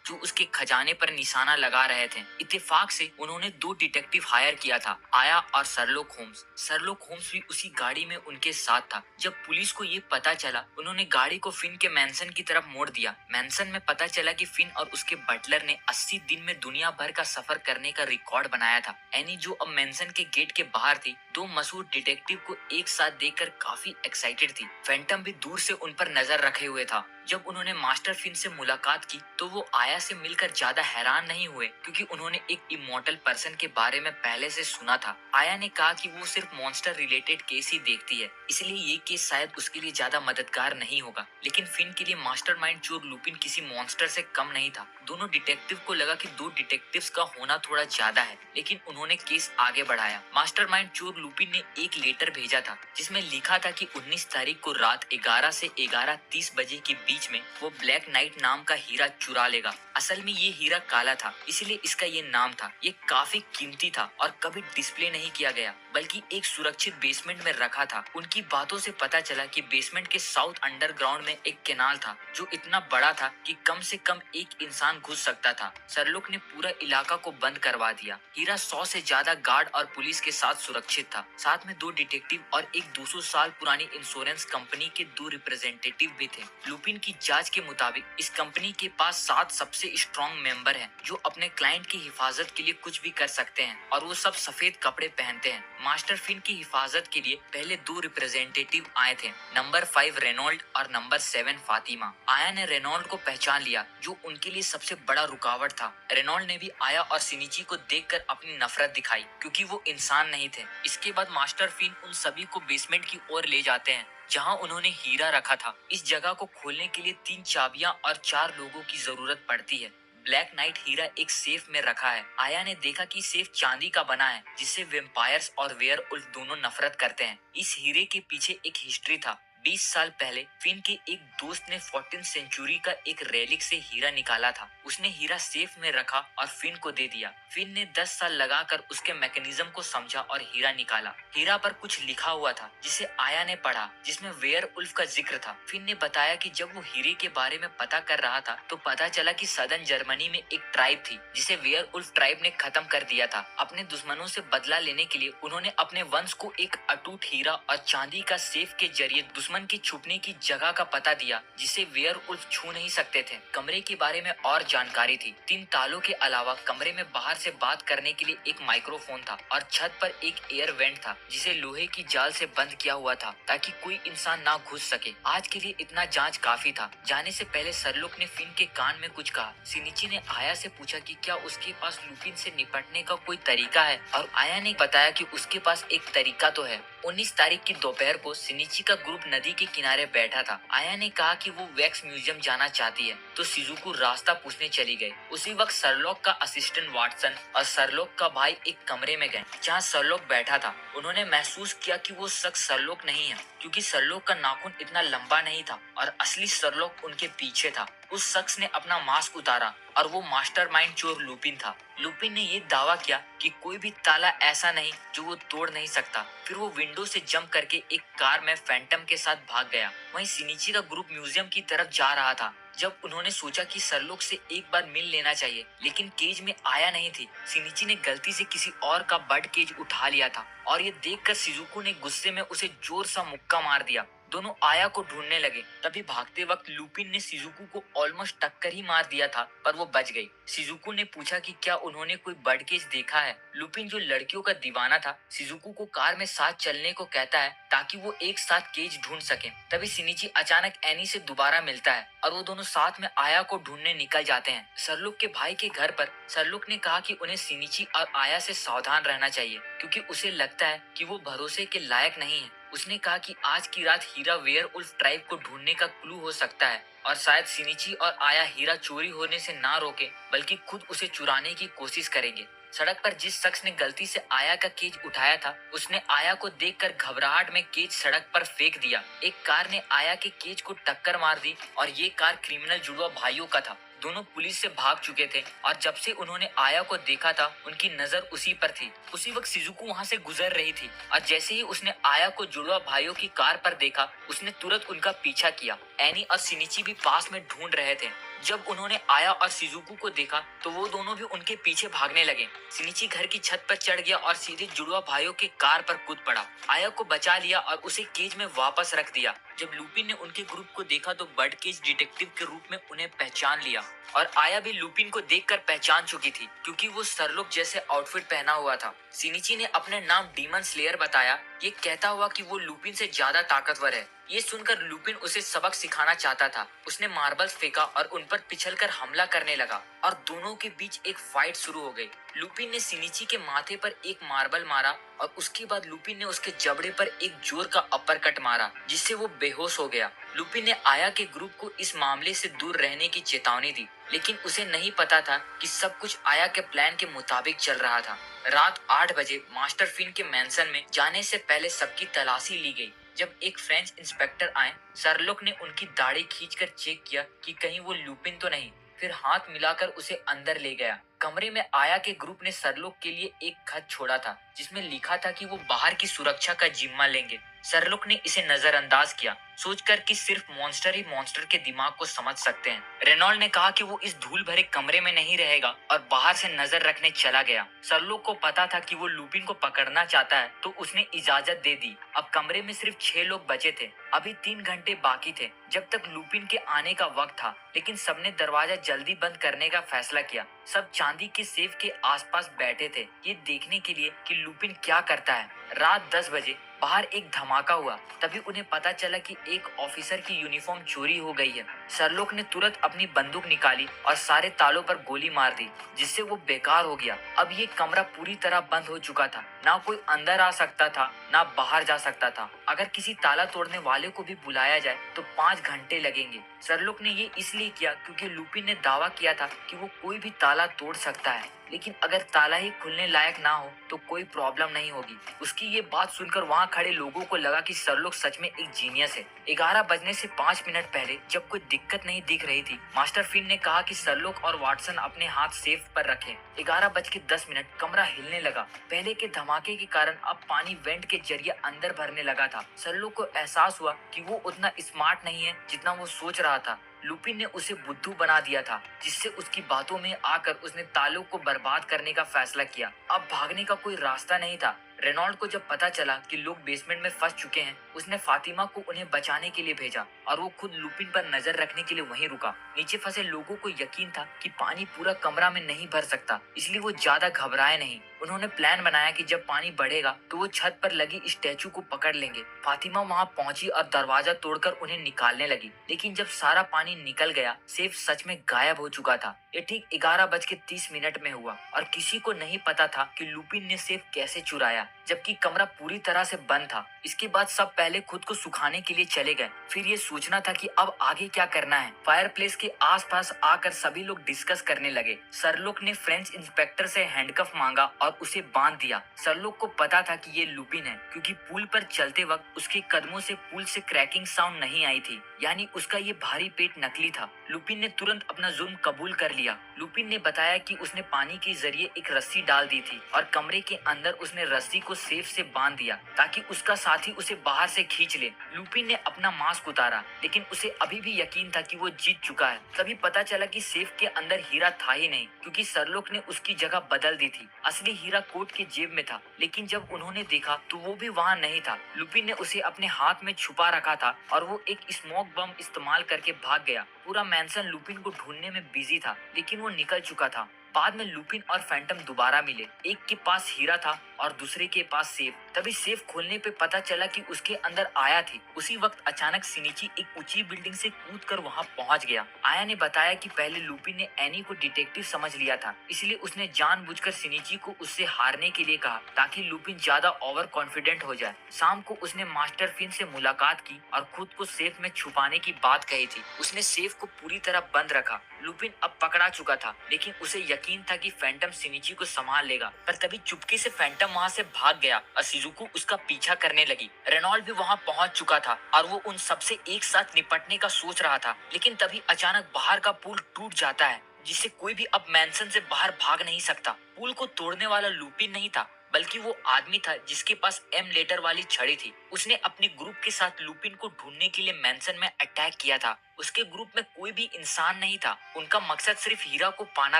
जो उसके खजाने पर निशाना लगा रहे थे। इत्तेफाक से उन्होंने दो डिटेक्टिव हायर किया था, आया और सरलोक होम्स। सरलोक होम्स भी उसी गाड़ी में उनके साथ था। जब पुलिस को ये पता चला, उन्होंने गाड़ी को फिन के मैंसन की तरफ मोड़ दिया। मैंसन में पता चला कि फिन और उसके बटलर ने 80 दिन में दुनिया भर का सफर करने का रिकॉर्ड बनाया था। एनी जो अब मैंसन के गेट के बाहर थी, दो मशहूर डिटेक्टिव को एक साथ देखकर काफी एक्साइटेड थी। फैंटम भी दूर से उन पर नजर रखे हुए था। जब उन्होंने मास्टर फिन से मुलाकात की तो वो आया से मिलकर ज्यादा हैरान नहीं हुए क्योंकि उन्होंने एक इमॉर्टल पर्सन के बारे में पहले से सुना था। आया ने कहा कि वो सिर्फ मॉन्स्टर रिलेटेड केस ही देखती है, इसलिए ये केस शायद उसके लिए ज्यादा मददगार नहीं होगा। लेकिन फिन के लिए मास्टरमाइंड चोर लुपिन किसी मॉन्स्टर से कम नहीं था। दोनों डिटेक्टिव को लगा कि दो डिटेक्टिव्स का होना थोड़ा ज्यादा है, लेकिन उन्होंने केस आगे बढ़ाया। मास्टरमाइंड चोर लुपिन ने एक लेटर भेजा था जिसमें लिखा था कि 19 तारीख को रात 11 से 11:30 बजे के बीच में वो ब्लैक नाइट नाम का हीरा चुरा लेगा। असल में ये हीरा काला था, इसलिए इसका ये नाम था। ये काफी कीमती था और कभी डिस्प्ले नहीं किया गया, बल्कि एक सुरक्षित बेसमेंट में रखा था। उनकी बातों से पता चला कि बेसमेंट के साउथ अंडरग्राउंड में एक कैनाल था जो इतना बड़ा था कि कम से कम एक इंसान घुस सकता था। सरलुक ने पूरा इलाका को बंद करवा दिया। हीरा 100 से ज्यादा गार्ड और पुलिस के साथ सुरक्षित था। साथ में दो डिटेक्टिव और एक 200 साल पुरानी इंश्योरेंस कंपनी के 2 रिप्रेजेंटेटिव भी थे। लुपिन की जांच के मुताबिक इस कंपनी के पास 7 सबसे स्ट्रॉन्ग मेंबर हैं जो अपने क्लाइंट की हिफाजत के लिए कुछ भी कर सकते हैं, और वो सब सफेद कपड़े पहनते हैं। मास्टर फिन की हिफाजत के लिए पहले 2 रिप्रेजेंटेटिव आए थे, नंबर 5 रेनॉल्ड और नंबर 7 फातिमा। आया ने रेनॉल्ड को पहचान लिया जो उनके लिए सबसे बड़ा रुकावट था। रेनॉल्ड ने भी आया और सिनिची को देखकर अपनी नफरत दिखाई क्योंकि वो इंसान नहीं थे। इसके बाद मास्टर फिन उन सभी को बेसमेंट की ओर ले जाते हैं जहां उन्होंने हीरा रखा था। इस जगह को खोलने के लिए 3 चाबियां और 4 लोगों की जरूरत पड़ती है। ब्लैक नाइट हीरा एक सेफ में रखा है। आया ने देखा कि सेफ चांदी का बना है जिससे वेम्पायर्स और वेयरवुल्फ दोनों नफरत करते हैं। इस हीरे के पीछे एक हिस्ट्री था। 20 साल पहले फिन के एक दोस्त ने 14th सेंचुरी का एक रेलिक से हीरा निकाला था। उसने हीरा सेफ में रखा और फिन को दे दिया। फिन ने 10 साल लगाकर उसके मैकेनिज्म को समझा और हीरा निकाला। हीरा पर कुछ लिखा हुआ था जिसे आया ने पढ़ा, जिसमें वेयरवुल्फ का जिक्र था। फिन ने बताया कि जब वो हीरे के बारे में पता कर रहा था तो पता चला कि सदर्न जर्मनी में एक ट्राइब थी जिसे वेयरवुल्फ ट्राइब ने खत्म कर दिया था। अपने दुश्मनों से बदला लेने के लिए उन्होंने अपने वंश को एक अटूट हीरा और चांदी का सेफ के जरिए दुश्मन की छुपने की जगह का पता दिया जिसे वेयरवुल्फ छू नहीं सकते थे। कमरे के बारे में और जानकारी थी। 3 तालों के अलावा कमरे में बाहर से बात करने के लिए एक माइक्रोफोन था और छत पर एक एयर वेंट था जिसे लोहे की जाल से बंद किया हुआ था ताकि कोई इंसान ना घुस सके। आज के लिए इतना जांच काफी था। जाने से पहले सरलुक ने फिन के कान में कुछ कहा। सिनिची ने आया से पूछा कि क्या उसके पास लुपिन से निपटने का कोई तरीका है, और आया ने बताया कि उसके पास एक तरीका तो है। 19 तारीख की दोपहर को सिनिची का ग्रुप नदी के किनारे बैठा था। आया ने कहा कि वो वैक्स म्यूजियम जाना चाहती है तो शिजुको रास्ता पूछने चली गई। उसी वक्त सरलॉक का असिस्टेंट वाटसन और सरलॉक का भाई एक कमरे में गए जहां सरलॉक बैठा था। उन्होंने महसूस किया कि वो शख्स सरलॉक नहीं है क्योंकि सरलॉक का नाखून इतना लंबा नहीं था और असली सरलॉक उनके पीछे था। उस शख्स ने अपना मास्क उतारा और वो मास्टरमाइंड चोर लुपिन था। लुपिन ने ये दावा किया कि कोई भी ताला ऐसा नहीं जो वो तोड़ नहीं सकता। फिर वो विंडो से जंप करके एक कार में फैंटम के साथ भाग गया। वहीं सिनिची का ग्रुप म्यूजियम की तरफ जा रहा था जब उन्होंने सोचा कि सरलोक से एक बार मिल लेना चाहिए, लेकिन केज में आया नहीं थी। सिनिची ने गलती से किसी और का बर्ड केज उठा लिया था और ये देखकर शिजुको ने गुस्से में उसे जोर सा मुक्का मार दिया। दोनों आया को ढूंढने लगे। तभी भागते वक्त लुपिन ने शिजुको को ऑलमोस्ट टक्कर ही मार दिया था, पर वो बच गई। शिजुको ने पूछा कि क्या उन्होंने कोई बर्ड केज देखा है। लुपिन जो लड़कियों का दीवाना था, शिजुको को कार में साथ चलने को कहता है ताकि वो एक साथ केज ढूंढ सके। तभी सिनिची अचानक एनी से दोबारा मिलता है और वो दोनों साथ में आया को ढूंढने निकल जाते हैं। सरलुक के भाई के घर पर सरलुक ने कहा कि उन्हें सिनिची और आया से सावधान रहना चाहिए क्योंकि उसे लगता है कि वो भरोसे के लायक नहीं है। उसने कहा कि आज की रात हीरा वेयरवुल्फ ट्राइब को ढूंढने का क्लू हो सकता है और शायद सिनिची और आया हीरा चोरी होने से ना रोके बल्कि खुद उसे चुराने की कोशिश करेंगे। सड़क पर जिस शख्स ने गलती से आया का केज उठाया था उसने आया को देखकर घबराहट में केज सड़क पर फेंक दिया। एक कार ने आया के केज को टक्कर मार दी और ये कार क्रिमिनल जुड़वा भाइयों का था। दोनों पुलिस से भाग चुके थे और जब से उन्होंने आया को देखा था उनकी नजर उसी पर थी। उसी वक्त शिजुको वहां से गुजर रही थी और जैसे ही उसने आया को जुड़वा भाइयों की कार पर देखा उसने तुरंत उनका पीछा किया। एनी और सिनिची भी पास में ढूंढ रहे थे। जब उन्होंने आया और शिजुको को देखा तो वो दोनों भी उनके पीछे भागने लगे। सिनिची घर की छत पर चढ़ गया और सीधे जुड़वा भाइयों के कार पर कूद पड़ा। आया को बचा लिया और उसे केज में वापस रख दिया। जब लुपिन ने उनके ग्रुप को देखा तो बर्ड केज डिटेक्टिव के रूप में उन्हें पहचान लिया और आया भी लुपिन को देखकर पहचान चुकी थी क्योंकि वो सरलोक जैसे आउटफिट पहना हुआ था। सिनिची ने अपने नाम डीमन स्लेयर बताया, ये कहता हुआ कि वो लुपिन से ज्यादा ताकतवर है। ये सुनकर लुपिन उसे सबक सिखाना चाहता था। उसने मार्बल्स फेंका और उन पर पिछलकर हमला करने लगा और दोनों के बीच एक फाइट शुरू हो गई। लुपिन ने सिनिची के माथे पर एक मार्बल मारा और उसके बाद लुपिन ने उसके जबड़े पर एक जोर का अपर कट मारा जिससे वो बेहोश हो गया। लुपिन ने आया के ग्रुप को इस मामले से दूर रहने की चेतावनी दी लेकिन उसे नहीं पता था कि सब कुछ आया के प्लान के मुताबिक चल रहा था। रात 8 बजे मास्टर फिन के मैंसन में जाने से पहले सबकी तलाशी ली गई। जब एक फ्रेंच इंस्पेक्टर आए, सरलोक ने उनकी दाढ़ी खींचकर चेक किया कि कहीं वो लुपिन तो नहीं, फिर हाथ मिलाकर उसे अंदर ले गया। कमरे में आया के ग्रुप ने सरलोक के लिए एक खत छोड़ा था जिसमें लिखा था कि वो बाहर की सुरक्षा का जिम्मा लेंगे। सरलोक ने इसे नजरअंदाज किया, सोचकर कि सिर्फ मॉन्स्टर ही मॉन्स्टर के दिमाग को समझ सकते हैं। रेनॉल्ड ने कहा कि वो इस धूल भरे कमरे में नहीं रहेगा और बाहर से नजर रखने चला गया। सरलोक को पता था कि वो लुपिन को पकड़ना चाहता है तो उसने इजाजत दे दी। अब कमरे में सिर्फ 6 लोग बचे थे। अभी 3 घंटे बाकी थे जब तक लुपिन के आने का वक्त था, लेकिन सबने दरवाजा जल्दी बंद करने का फैसला किया। सब चांदी के सेफ के आसपास बैठे थे ये देखने के लिए कि लुपिन क्या करता है। रात 10 बजे बाहर एक धमाका हुआ। तभी उन्हें पता चला कि एक ऑफिसर की यूनिफॉर्म चोरी हो गई है। सरलोक ने तुरंत अपनी बंदूक निकाली और सारे तालों पर गोली मार दी जिससे वो बेकार हो गया। अब ये कमरा पूरी तरह बंद हो चुका था। ना कोई अंदर आ सकता था ना बाहर जा सकता था। अगर किसी ताला तोड़ने वाले को भी बुलाया जाए तो 5 घंटे लगेंगे। सरलोक ने ये इसलिए किया क्योंकि लुपिन ने दावा किया था कि वो कोई भी ताला तोड़ सकता है, लेकिन अगर ताला ही खुलने लायक ना हो तो कोई प्रॉब्लम नहीं होगी। उसकी ये बात सुनकर वहाँ खड़े लोगों को लगा कि सरलोक सच में एक जीनियस है। 11 बजने से 5 मिनट पहले जब कोई दिक्कत नहीं दिख रही थी, मास्टर फिन ने कहा कि सरलोक और वाटसन अपने हाथ सेफ पर रखें। 11:10 कमरा हिलने लगा। पहले के धमाके के कारण अब पानी वेंट के जरिए अंदर भरने लगा था। सरलोक को एहसास हुआ कि वो उतना स्मार्ट नहीं है जितना वो सोच रहा था। लुपिन ने उसे बुद्धू बना दिया था जिससे उसकी बातों में आकर उसने तालों को बर्बाद करने का फैसला किया। अब भागने का कोई रास्ता नहीं था। रेनॉल्ड को जब पता चला कि लोग बेसमेंट में फंस चुके हैं, उसने फातिमा को उन्हें बचाने के लिए भेजा और वो खुद लुपिन पर नजर रखने के लिए वहीं रुका। नीचे फंसे लोगों को यकीन था कि पानी पूरा कमरा में नहीं भर सकता, इसलिए वो ज्यादा घबराए नहीं। उन्होंने प्लान बनाया कि जब पानी बढ़ेगा तो वो छत पर लगी स्टैचू को पकड़ लेंगे। फातिमा वहां पहुंची और दरवाजा तोड़कर उन्हें निकालने लगी, लेकिन जब सारा पानी निकल गया सेफ सच में गायब हो चुका था। ये ठीक 11:30 में हुआ और किसी को नहीं पता था कि लुपिन ने सेफ कैसे चुराया, जबकि कमरा पूरी तरह से बंद था। इसके बाद सब पहले खुद को सुखाने के लिए चले गए। फिर ये सोचना था कि अब आगे क्या करना है। फायरप्लेस के आसपास आकर सभी लोग डिस्कस करने लगे। सरलोक ने फ्रेंच इंस्पेक्टर से हैंडकफ मांगा और उसे बांध दिया। सरलोक को पता था कि ये लुपिन है क्योंकि पुल पर चलते वक्त उसके कदमों से पुल से क्रैकिंग साउंड नहीं आई थी, यानी उसका ये भारी पेट नकली था। लुपिन ने तुरंत अपना जुर्म कबूल कर लिया। लुपिन ने बताया कि उसने पानी के जरिए एक रस्सी डाल दी थी और कमरे के अंदर उसने रस्सी को सेफ से बांध दिया ताकि उसका साथी उसे बाहर से खींच ले। लुपिन ने अपना मास्क उतारा, लेकिन उसे अभी भी यकीन था कि वो जीत चुका है। तभी पता चला कि सेफ के अंदर हीरा था ही नहीं क्योंकि सरलोक ने उसकी जगह बदल दी थी। असली हीरा कोट के जेब में था, लेकिन जब उन्होंने देखा तो वो भी वहाँ नहीं था। लुपिन ने उसे अपने हाथ में छुपा रखा था और वो एक स्मोक बम इस्तेमाल करके भाग गया। पूरा मैंसन लुपिन को ढूंढने में बिजी था, लेकिन वो निकल चुका था। बाद में लुपिन और फैंटम दोबारा मिले। एक के पास हीरा था और दूसरे के पास सेफ। तभी सेफ खोलने पे पता चला कि उसके अंदर आया थी। उसी वक्त अचानक सिनिची एक ऊंची बिल्डिंग से कूदकर वहां पहुंच गया। आया ने बताया कि पहले लुपिन ने एनी को डिटेक्टिव समझ लिया था, इसलिए उसने जानबूझकर सिनिची को उससे हारने के लिए कहा ताकि लुपिन ज्यादा ओवर कॉन्फिडेंट हो जाए। शाम को उसने मास्टर फिन से मुलाकात की और खुद को सेफ में छुपाने की बात कही थी। उसने सेफ को पूरी तरह बंद रखा। लुपिन अब पकड़ा चुका था, लेकिन उसे यकीन था कि फैंटम सिनिची को संभाल लेगा। पर तभी चुपके से फैंटम वहां से भाग गया और शिजुको उसका पीछा करने लगी। रेनॉल्ड भी वहां पहुंच चुका था और वो उन सबसे एक साथ निपटने का सोच रहा था, लेकिन तभी अचानक बाहर का पुल टूट जाता है, जिससे कोई भी अब मैंसन से बाहर भाग नहीं सकता। पुल को तोड़ने वाला लुपिन नहीं था, बल्कि वो आदमी था जिसके पास एम लेटर वाली छड़ी थी। उसने अपने ग्रुप के साथ लुपिन को ढूंढने के लिए मैंसन में अटैक किया था। उसके ग्रुप में कोई भी इंसान नहीं था। उनका मकसद सिर्फ हीरा को पाना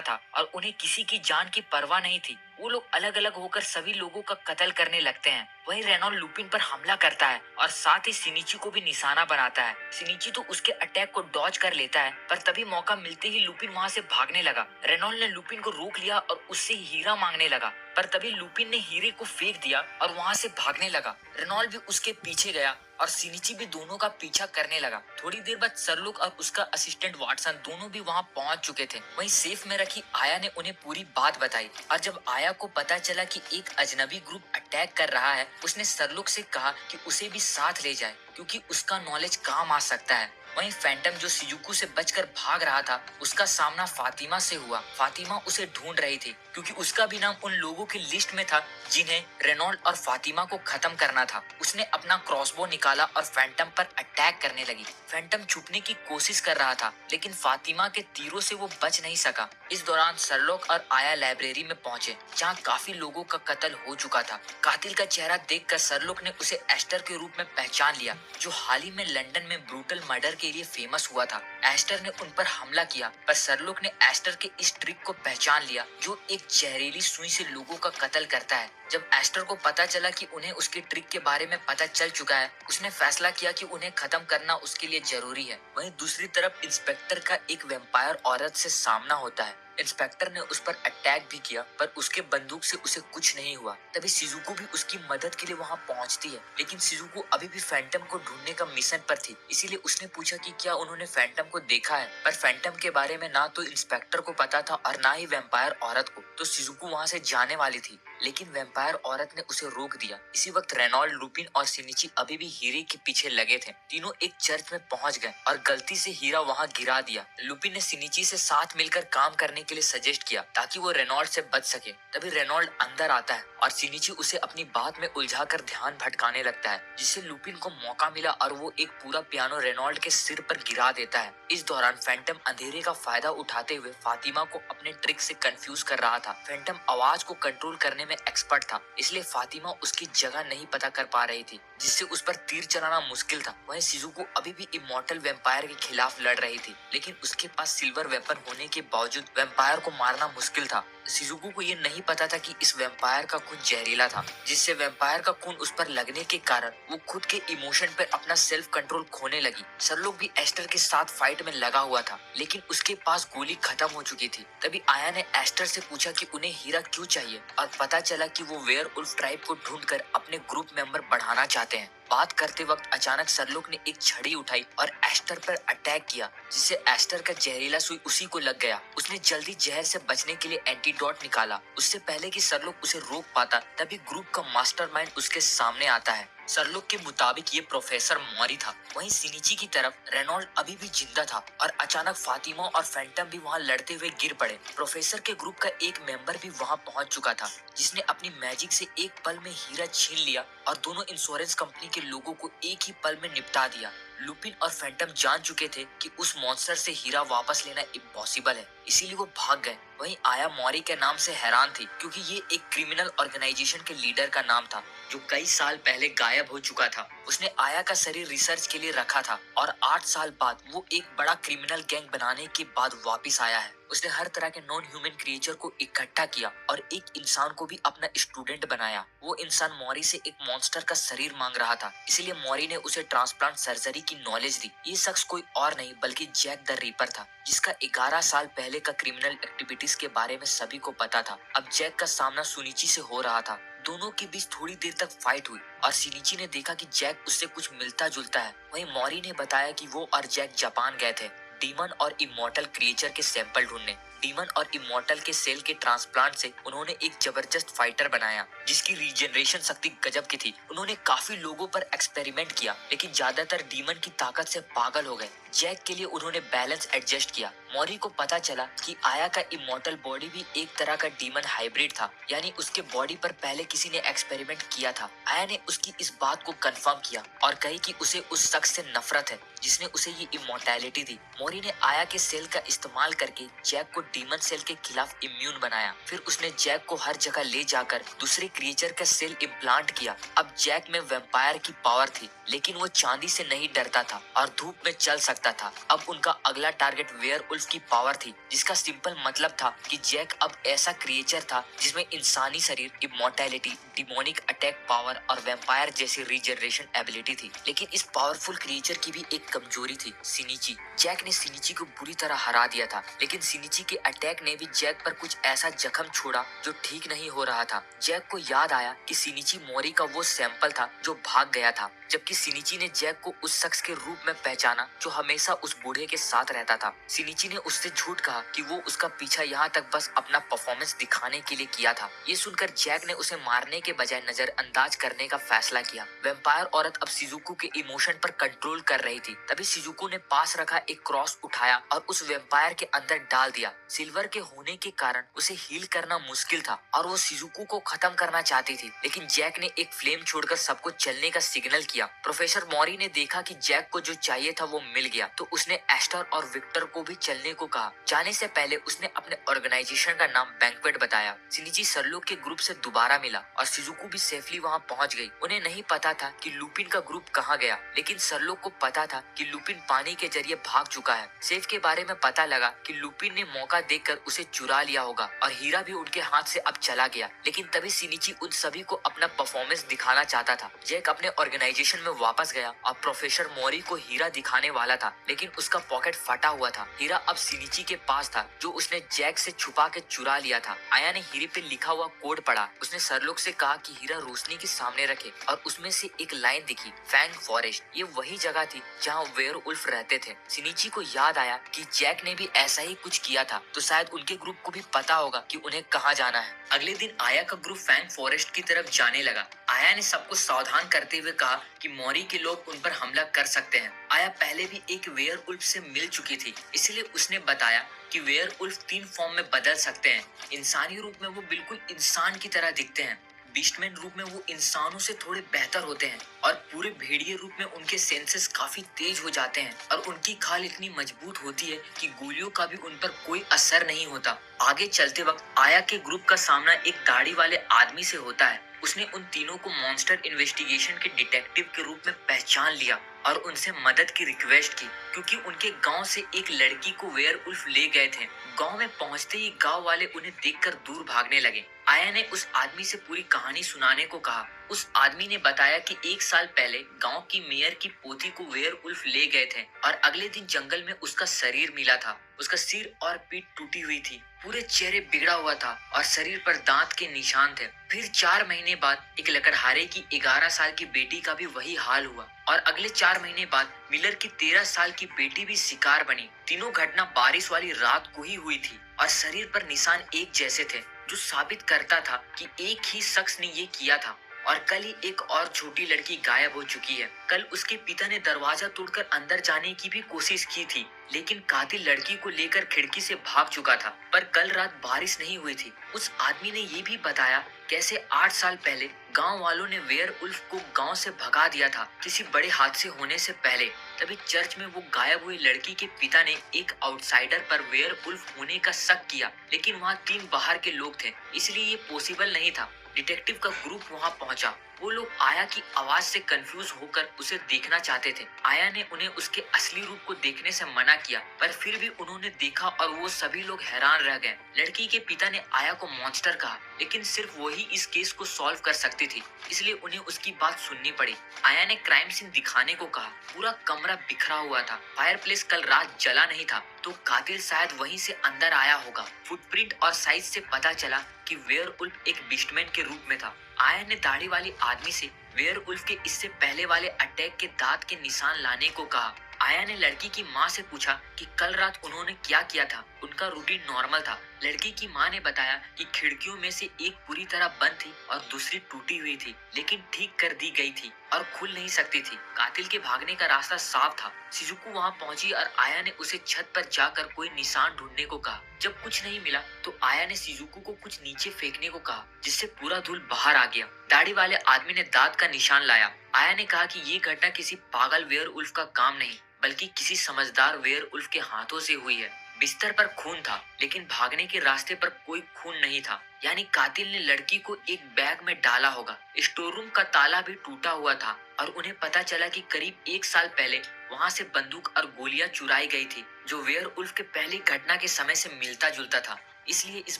था और उन्हें किसी की जान की परवाह नहीं थी। वो लोग अलग अलग होकर सभी लोगों का कत्ल करने लगते हैं। वहीं रेनॉल्ड लुपिन पर हमला करता है और साथ ही सिनिची को भी निशाना बनाता है। सिनिची तो उसके अटैक को डॉज कर लेता है, पर तभी मौका मिलते ही लुपिन वहां से भागने लगा। रेनॉल्ड ने लुपिन को रोक लिया और उससे हीरा मांगने लगा, पर तभी लुपिन ने हीरे को फेंक दिया और वहां से भागने लगा। रेनॉल्ड भी उसके पीछे गया और सिनिची भी दोनों का पीछा करने लगा। थोड़ी देर बाद सरलुक और उसका असिस्टेंट वाटसन दोनों भी वहां पहुंच चुके थे। वहीं सेफ में रखी आया ने उन्हें पूरी बात बताई और जब आया को पता चला कि एक अजनबी ग्रुप अटैक कर रहा है, उसने सरलुक से कहा कि उसे भी साथ ले जाए, क्योंकि उसका नॉलेज काम आ सकता है। वहीं फैंटम जो शिजुको से बचकर भाग रहा था, उसका सामना फातिमा से हुआ। फातिमा उसे ढूंढ रही थी, क्योंकि उसका भी नाम उन लोगों की लिस्ट में था जिन्हें रेनॉल्ड और फातिमा को खत्म करना था। उसने अपना क्रॉसबो निकाला और फैंटम पर अटैक करने लगी। फैंटम छुपने की कोशिश कर रहा था, लेकिन फातिमा के तीरों से वो बच नहीं सका। इस दौरान सरलोक और आया लाइब्रेरी में पहुंचे, जहां काफी लोगों का कत्ल हो चुका था। कातिल का चेहरा देखकर सरलोक ने उसे एस्टर के रूप में पहचान लिया, जो हाल ही में लंदन में ब्रूटल मर्डर के लिए फेमस हुआ था। एस्टर ने उन पर हमला किया, पर सरलोक ने एस्टर के इस ट्रिक को पहचान लिया, जो एक जहरीली सुई से लोगों का कत्ल करता है। जब एस्टर को पता चला कि उन्हें उसके ट्रिक के बारे में पता चल चुका है, उसने फैसला किया कि उन्हें खत्म करना उसके लिए जरूरी है। वहीं दूसरी तरफ इंस्पेक्टर का एक वैम्पायर औरत से सामना होता है। इंस्पेक्टर ने उस पर अटैक भी किया, पर उसके बंदूक से उसे कुछ नहीं हुआ। तभी शिजुको भी उसकी मदद के लिए वहां पहुंचती है, लेकिन शिजुको अभी भी फैंटम को ढूंढने का मिशन पर थी, इसीलिए उसने पूछा कि क्या उन्होंने फैंटम को देखा है। पर फैंटम के बारे में ना तो इंस्पेक्टर को पता था और ना ही वैम्पायर औरत को। तो शिजुको वहां से जाने वाली थी, लेकिन वैम्पायर औरत ने उसे रोक दिया। इसी वक्त रेनॉल्ड, लुपिन और सिनिची अभी भी हीरे के पीछे लगे थे। तीनों एक चर्च में पहुंच गए और गलती से हीरा वहां गिरा दिया। लुपिन ने सिनिची से साथ मिलकर काम करने के लिए सजेस्ट किया, ताकि वो रेनॉल्ड से बच सके। तभी रेनॉल्ड अंदर आता है और सिनिची उसे अपनी बात में उलझाकर ध्यान भटकाने लगता है, जिससे लुपिन को मौका मिला और वो एक पूरा पियानो रेनॉल्ड के सिर पर गिरा देता है। इस दौरान फैंटम अंधेरे का फायदा उठाते हुए फातिमा को अपने ट्रिक से कंफ्यूज कर रहा था। फैंटम आवाज को कंट्रोल करने में एक्सपर्ट था, इसलिए फातिमा उसकी जगह नहीं पता कर पा रही थी, जिससे उस पर तीर चलाना मुश्किल था। वहीं शिजुको अभी भी इमॉर्टल वैम्पायर के खिलाफ लड़ रही थी, लेकिन उसके पास सिल्वर वेपन होने के बावजूद वैम्पायर को मारना मुश्किल था। शिजुको को ये नहीं पता था कि इस वैम्पायर का खून जहरीला था, जिससे वैम्पायर का खून उस पर लगने के कारण वो खुद के इमोशन पर अपना सेल्फ कंट्रोल खोने लगी। सरलोक भी एस्टर के साथ फाइट में लगा हुआ था, लेकिन उसके पास गोली खत्म हो चुकी थी। तभी आया ने एस्टर से पूछा कि उन्हें हीरा क्यों चाहिए, और पता चला कि वो वेयरवुल्फ ट्राइब को ढूंढकर अपने ग्रुप मेंबर बढ़ाना चाहते हैं। बात करते वक्त अचानक सरलोक ने एक छड़ी उठाई और एस्टर पर अटैक किया, जिससे एस्टर का जहरीला सुई उसी को लग गया। उसने जल्दी जहर से बचने के लिए एंटीडोट निकाला। उससे पहले कि सरलोक उसे रोक पाता, तभी ग्रुप का मास्टरमाइंड उसके सामने आता है। सरलोक के मुताबिक ये प्रोफेसर मॉरी था। वहीं सिनिची की तरफ रेनॉल्ड अभी भी जिंदा था और अचानक फातिमा और फैंटम भी वहां लड़ते हुए गिर पड़े। प्रोफेसर के ग्रुप का एक मेंबर भी वहां पहुंच चुका था, जिसने अपनी मैजिक से एक पल में हीरा छीन लिया और दोनों इंश्योरेंस कंपनी के लोगों को एक ही पल में निपटा दिया। लुपिन और फैंटम जान चुके थे कि उस मॉन्स्टर से हीरा वापस लेना इम्पॉसिबल है, इसीलिए वो भाग गए। वहीं आया मॉरी के नाम से हैरान थी, क्योंकि ये एक क्रिमिनल ऑर्गेनाइजेशन के लीडर का नाम था, जो कई साल पहले गायब हो चुका था। उसने आया का शरीर रिसर्च के लिए रखा था और 8 साल बाद वो एक बड़ा क्रिमिनल गैंग बनाने के बाद वापिस आया है। उसने हर तरह के नॉन ह्यूमन क्रिएचर को इकट्ठा किया और एक इंसान को भी अपना स्टूडेंट बनाया। वो इंसान मौरी से एक मॉन्स्टर का शरीर मांग रहा था, इसलिए मौरी ने उसे ट्रांसप्लांट सर्जरी की नॉलेज दी। ये शख्स कोई और नहीं बल्कि जैक द रीपर था, जिसका 11 साल पहले का क्रिमिनल एक्टिविटीज के बारे में सभी को पता था। अब जैक का सामना सुनिची से हो रहा था। दोनों के बीच थोड़ी देर तक फाइट हुई और सिनिची ने देखा कि जैक उससे कुछ मिलता जुलता है। वहीं मौरी ने बताया कि वो और जैक जापान गए थे डीमन और इमॉर्टल क्रिएचर के सैंपल ढूंढने। डीमन और इमॉर्टल के सेल के ट्रांसप्लांट से उन्होंने एक जबरदस्त फाइटर बनाया जिसकी रीजनरेशन शक्ति गजब की थी। उन्होंने काफी लोगों पर एक्सपेरिमेंट किया, लेकिन ज्यादातर डीमन की ताकत से पागल हो गए। जैक के लिए उन्होंने बैलेंस एडजस्ट किया। मौरी को पता चला कि आया का इमॉर्टल बॉडी भी एक तरह का डीमन हाइब्रिड था, यानी उसके बॉडी पर पहले किसी ने एक्सपेरिमेंट किया था। आया ने उसकी इस बात को कंफर्म किया और कही कि उसे उस शख्स से नफरत है जिसने उसे ये इमॉर्टैलिटी दी। मौरी ने आया के सेल का इस्तेमाल करके जैक को डीमन सेल के खिलाफ इम्यून बनाया। फिर उसने जैक को हर जगह ले जाकर दूसरे क्रिएचर का सेल इम्प्लांट किया। अब जैक में वैम्पायर की पावर थी, लेकिन वो चांदी से नहीं डरता था और धूप में चल सकता था। अब उनका अगला टारगेट वेयरवुल्फ की पावर थी, जिसका सिंपल मतलब था कि जैक अब ऐसा क्रिएचर था जिसमें इंसानी शरीर, इमॉर्टैलिटी, डिमोनिक अटैक पावर और वैम्पायर जैसी रीजनरेशन एबिलिटी थी। लेकिन इस पावरफुल क्रिएचर की भी एक कमजोरी थी, सिनिची। जैक ने सिनिची को बुरी तरह हरा दिया था, लेकिन सिनिची के अटैक ने भी जैक पर कुछ ऐसा जख्म छोड़ा जो ठीक नहीं हो रहा था। जैक को याद आया कि सिनिची मौरी का वो सैंपल था जो भाग गया था, जबकि सिनिची ने जैक को उस शख्स के रूप में पहचाना जो हमेशा उस बूढ़े के साथ रहता था। सिनिची ने उससे झूठ कहा कि वो उसका पीछा यहाँ तक बस अपना परफॉर्मेंस दिखाने के लिए किया था। ये सुनकर जैक ने उसे मारने के बजाय नजरअंदाज करने का फैसला किया। वैम्पायर औरत अब शिजुको के इमोशन पर कंट्रोल कर रही थी। तभी शिजुको ने पास रखा एक क्रॉस उठाया और उस वैम्पायर के अंदर डाल दिया। सिल्वर के होने के कारण उसे हील करना मुश्किल था और वो शिजुको को खत्म करना चाहती थी, लेकिन जैक ने एक फ्लेम छोड़कर सबको चलने का सिग्नल किया। प्रोफेसर मौरी ने देखा कि जैक को जो चाहिए था वो मिल गया, तो उसने एस्टर और विक्टर को भी चलने को कहा। जाने से पहले उसने अपने ऑर्गेनाइजेशन का नाम बैंक्वेट बताया। सिनिची सरलोक के ग्रुप से दोबारा मिला और शिजुको भी सेफली वहाँ पहुँच गई। उन्हें नहीं पता था कि लुपिन का ग्रुप कहाँ गया, लेकिन सरलोक को पता था कि लुपिन पानी के जरिए भाग चुका है। सेफ के बारे में पता लगा कि लुपिन ने मौका देखकर उसे चुरा लिया होगा और हीरा भी उनके हाथ से अब चला गया। लेकिन तभी सिनिची उन सभी को अपना परफॉर्मेंस दिखाना चाहता था। जैक अपने ऑर्गेनाइजेशन में वापस गया और प्रोफेसर मौरी को हीरा दिखाने वाला था, लेकिन उसका पॉकेट फटा हुआ था। हीरा अब सिनिची के पास था जो उसने जैक से छुपा के चुरा लिया था। आया ने हीरे पे लिखा हुआ कोड पढ़ा। उसने सरलोक से कहा कि हीरा रोशनी के सामने रखे और उसमें से एक लाइन दिखी, फैंग फॉरेस्ट। ये वही जगह थी जहाँ वेयरवुल्फ रहते थे। सिनिची को याद आया कि जैक ने भी ऐसा ही कुछ किया था, तो शायद उनके ग्रुप को भी पता होगा कि उन्हें कहाँ जाना है। अगले दिन आया का ग्रुप फैंग फॉरेस्ट की तरफ जाने लगा। आया ने सबको सावधान करते हुए कहा कि मौरी के लोग उन पर हमला कर सकते हैं। आया पहले भी एक वेयरवुल्फ से मिल चुकी थी, इसलिए उसने बताया कि वेयरवुल्फ 3 फॉर्म में बदल सकते हैं। इंसानी रूप में वो बिल्कुल इंसान की तरह दिखते हैं, बीस्टमैन रूप में वो इंसानों से थोड़े बेहतर होते हैं और पूरे भेड़िए रूप में उनके सेंसेस काफी तेज हो जाते हैं और उनकी खाल इतनी मजबूत होती है कि गोलियों का भी उन पर कोई असर नहीं होता। आगे चलते वक्त आया के ग्रुप का सामना एक दाढ़ी वाले आदमी से होता है। उसने उन तीनों को मॉन्स्टर इन्वेस्टिगेशन के डिटेक्टिव के रूप में पहचान लिया और उनसे मदद की रिक्वेस्ट की, क्योंकि उनके गांव से एक लड़की को वेयरवुल्फ ले गए थे। गांव में पहुंचते ही गांव वाले उन्हें देखकर दूर भागने लगे। आया ने उस आदमी से पूरी कहानी सुनाने को कहा। उस आदमी ने बताया कि 1 साल पहले गांव की मेयर की पोती को वेयरवुल्फ ले गए थे और अगले दिन जंगल में उसका शरीर मिला था। उसका सिर और पीठ टूटी हुई थी, पूरे चेहरे बिगड़ा हुआ था और शरीर पर दांत के निशान थे। फिर 4 महीने बाद एक लकड़हारे की 11 साल की बेटी का भी वही हाल हुआ और अगले 4 महीने बाद मिलर की 13 साल की बेटी भी शिकार बनी। तीनों घटना बारिश वाली रात को ही हुई थी और शरीर पर निशान एक जैसे थे, जो साबित करता था कि एक ही शख्स ने ये किया था। और कल ही एक और छोटी लड़की गायब हो चुकी है। कल उसके पिता ने दरवाजा तोड़कर अंदर जाने की भी कोशिश की थी, लेकिन कातिल लड़की को लेकर खिड़की से भाग चुका था। पर कल रात बारिश नहीं हुई थी। उस आदमी ने ये भी बताया कैसे 8 साल पहले गांव वालों ने वेयरवुल्फ को गांव से भगा दिया था, किसी बड़े हादसे होने से पहले। तभी चर्च में वो गायब हुई लड़की के पिता ने एक आउटसाइडर पर वेयरवुल्फ होने का शक किया, लेकिन वहाँ 3 बाहर के लोग थे, इसलिए ये पॉसिबल नहीं था। डिटेक्टिव का ग्रुप वहां पहुंचा वो लोग आया की आवाज से कंफ्यूज होकर उसे देखना चाहते थे। आया ने उन्हें उसके असली रूप को देखने से मना किया, पर फिर भी उन्होंने देखा और वो सभी लोग हैरान रह गए। लड़की के पिता ने आया को मॉन्स्टर कहा, लेकिन सिर्फ वही इस केस को सॉल्व कर सकती थी, इसलिए उन्हें उसकी बात सुननी पड़ी। आया ने क्राइम सीन दिखाने को कहा। पूरा कमरा बिखरा हुआ था, फायरप्लेस कल रात जला नहीं था, तो कातिल शायद वहीं से अंदर आया होगा। फुटप्रिंट और साइज से पता चला कि वेयरवुल्फ एक बिस्टमैन के रूप में था। आया ने दाढ़ी वाली आदमी से वेयरवुल्फ के इससे पहले वाले अटैक के दांत के निशान लाने को कहा। आया ने लड़की की माँ से पूछा कि कल रात उन्होंने क्या किया था। उनका रूटीन नॉर्मल था। लड़की की माँ ने बताया कि खिड़कियों में से एक पूरी तरह बंद थी और दूसरी टूटी हुई थी, लेकिन ठीक कर दी गई थी और खुल नहीं सकती थी। कातिल के भागने का रास्ता साफ था। शिजुको वहाँ पहुंची और आया ने उसे छत पर जाकर कोई निशान ढूंढने को कहा। जब कुछ नहीं मिला तो आया ने शिजुको को कुछ नीचे फेंकने को कहा, जिससे पूरा धूल बाहर आ गया। दाढ़ी वाले आदमी ने दांत का निशान लाया। आया ने कहा कि ये घटना किसी पागल वेयरवुल्फ का काम नहीं, बल्कि किसी समझदार वेयरवुल्फ के हाथों से हुई है। बिस्तर पर खून था, लेकिन भागने के रास्ते पर कोई खून नहीं था, यानी कातिल ने लड़की को एक बैग में डाला होगा। स्टोर रूम का ताला भी टूटा हुआ था और उन्हें पता चला कि करीब 1 साल पहले वहां से बंदूक और गोलियां चुराई गई थी, जो वेयरवुल्फ के पहली घटना के समय से मिलता जुलता था। इसलिए इस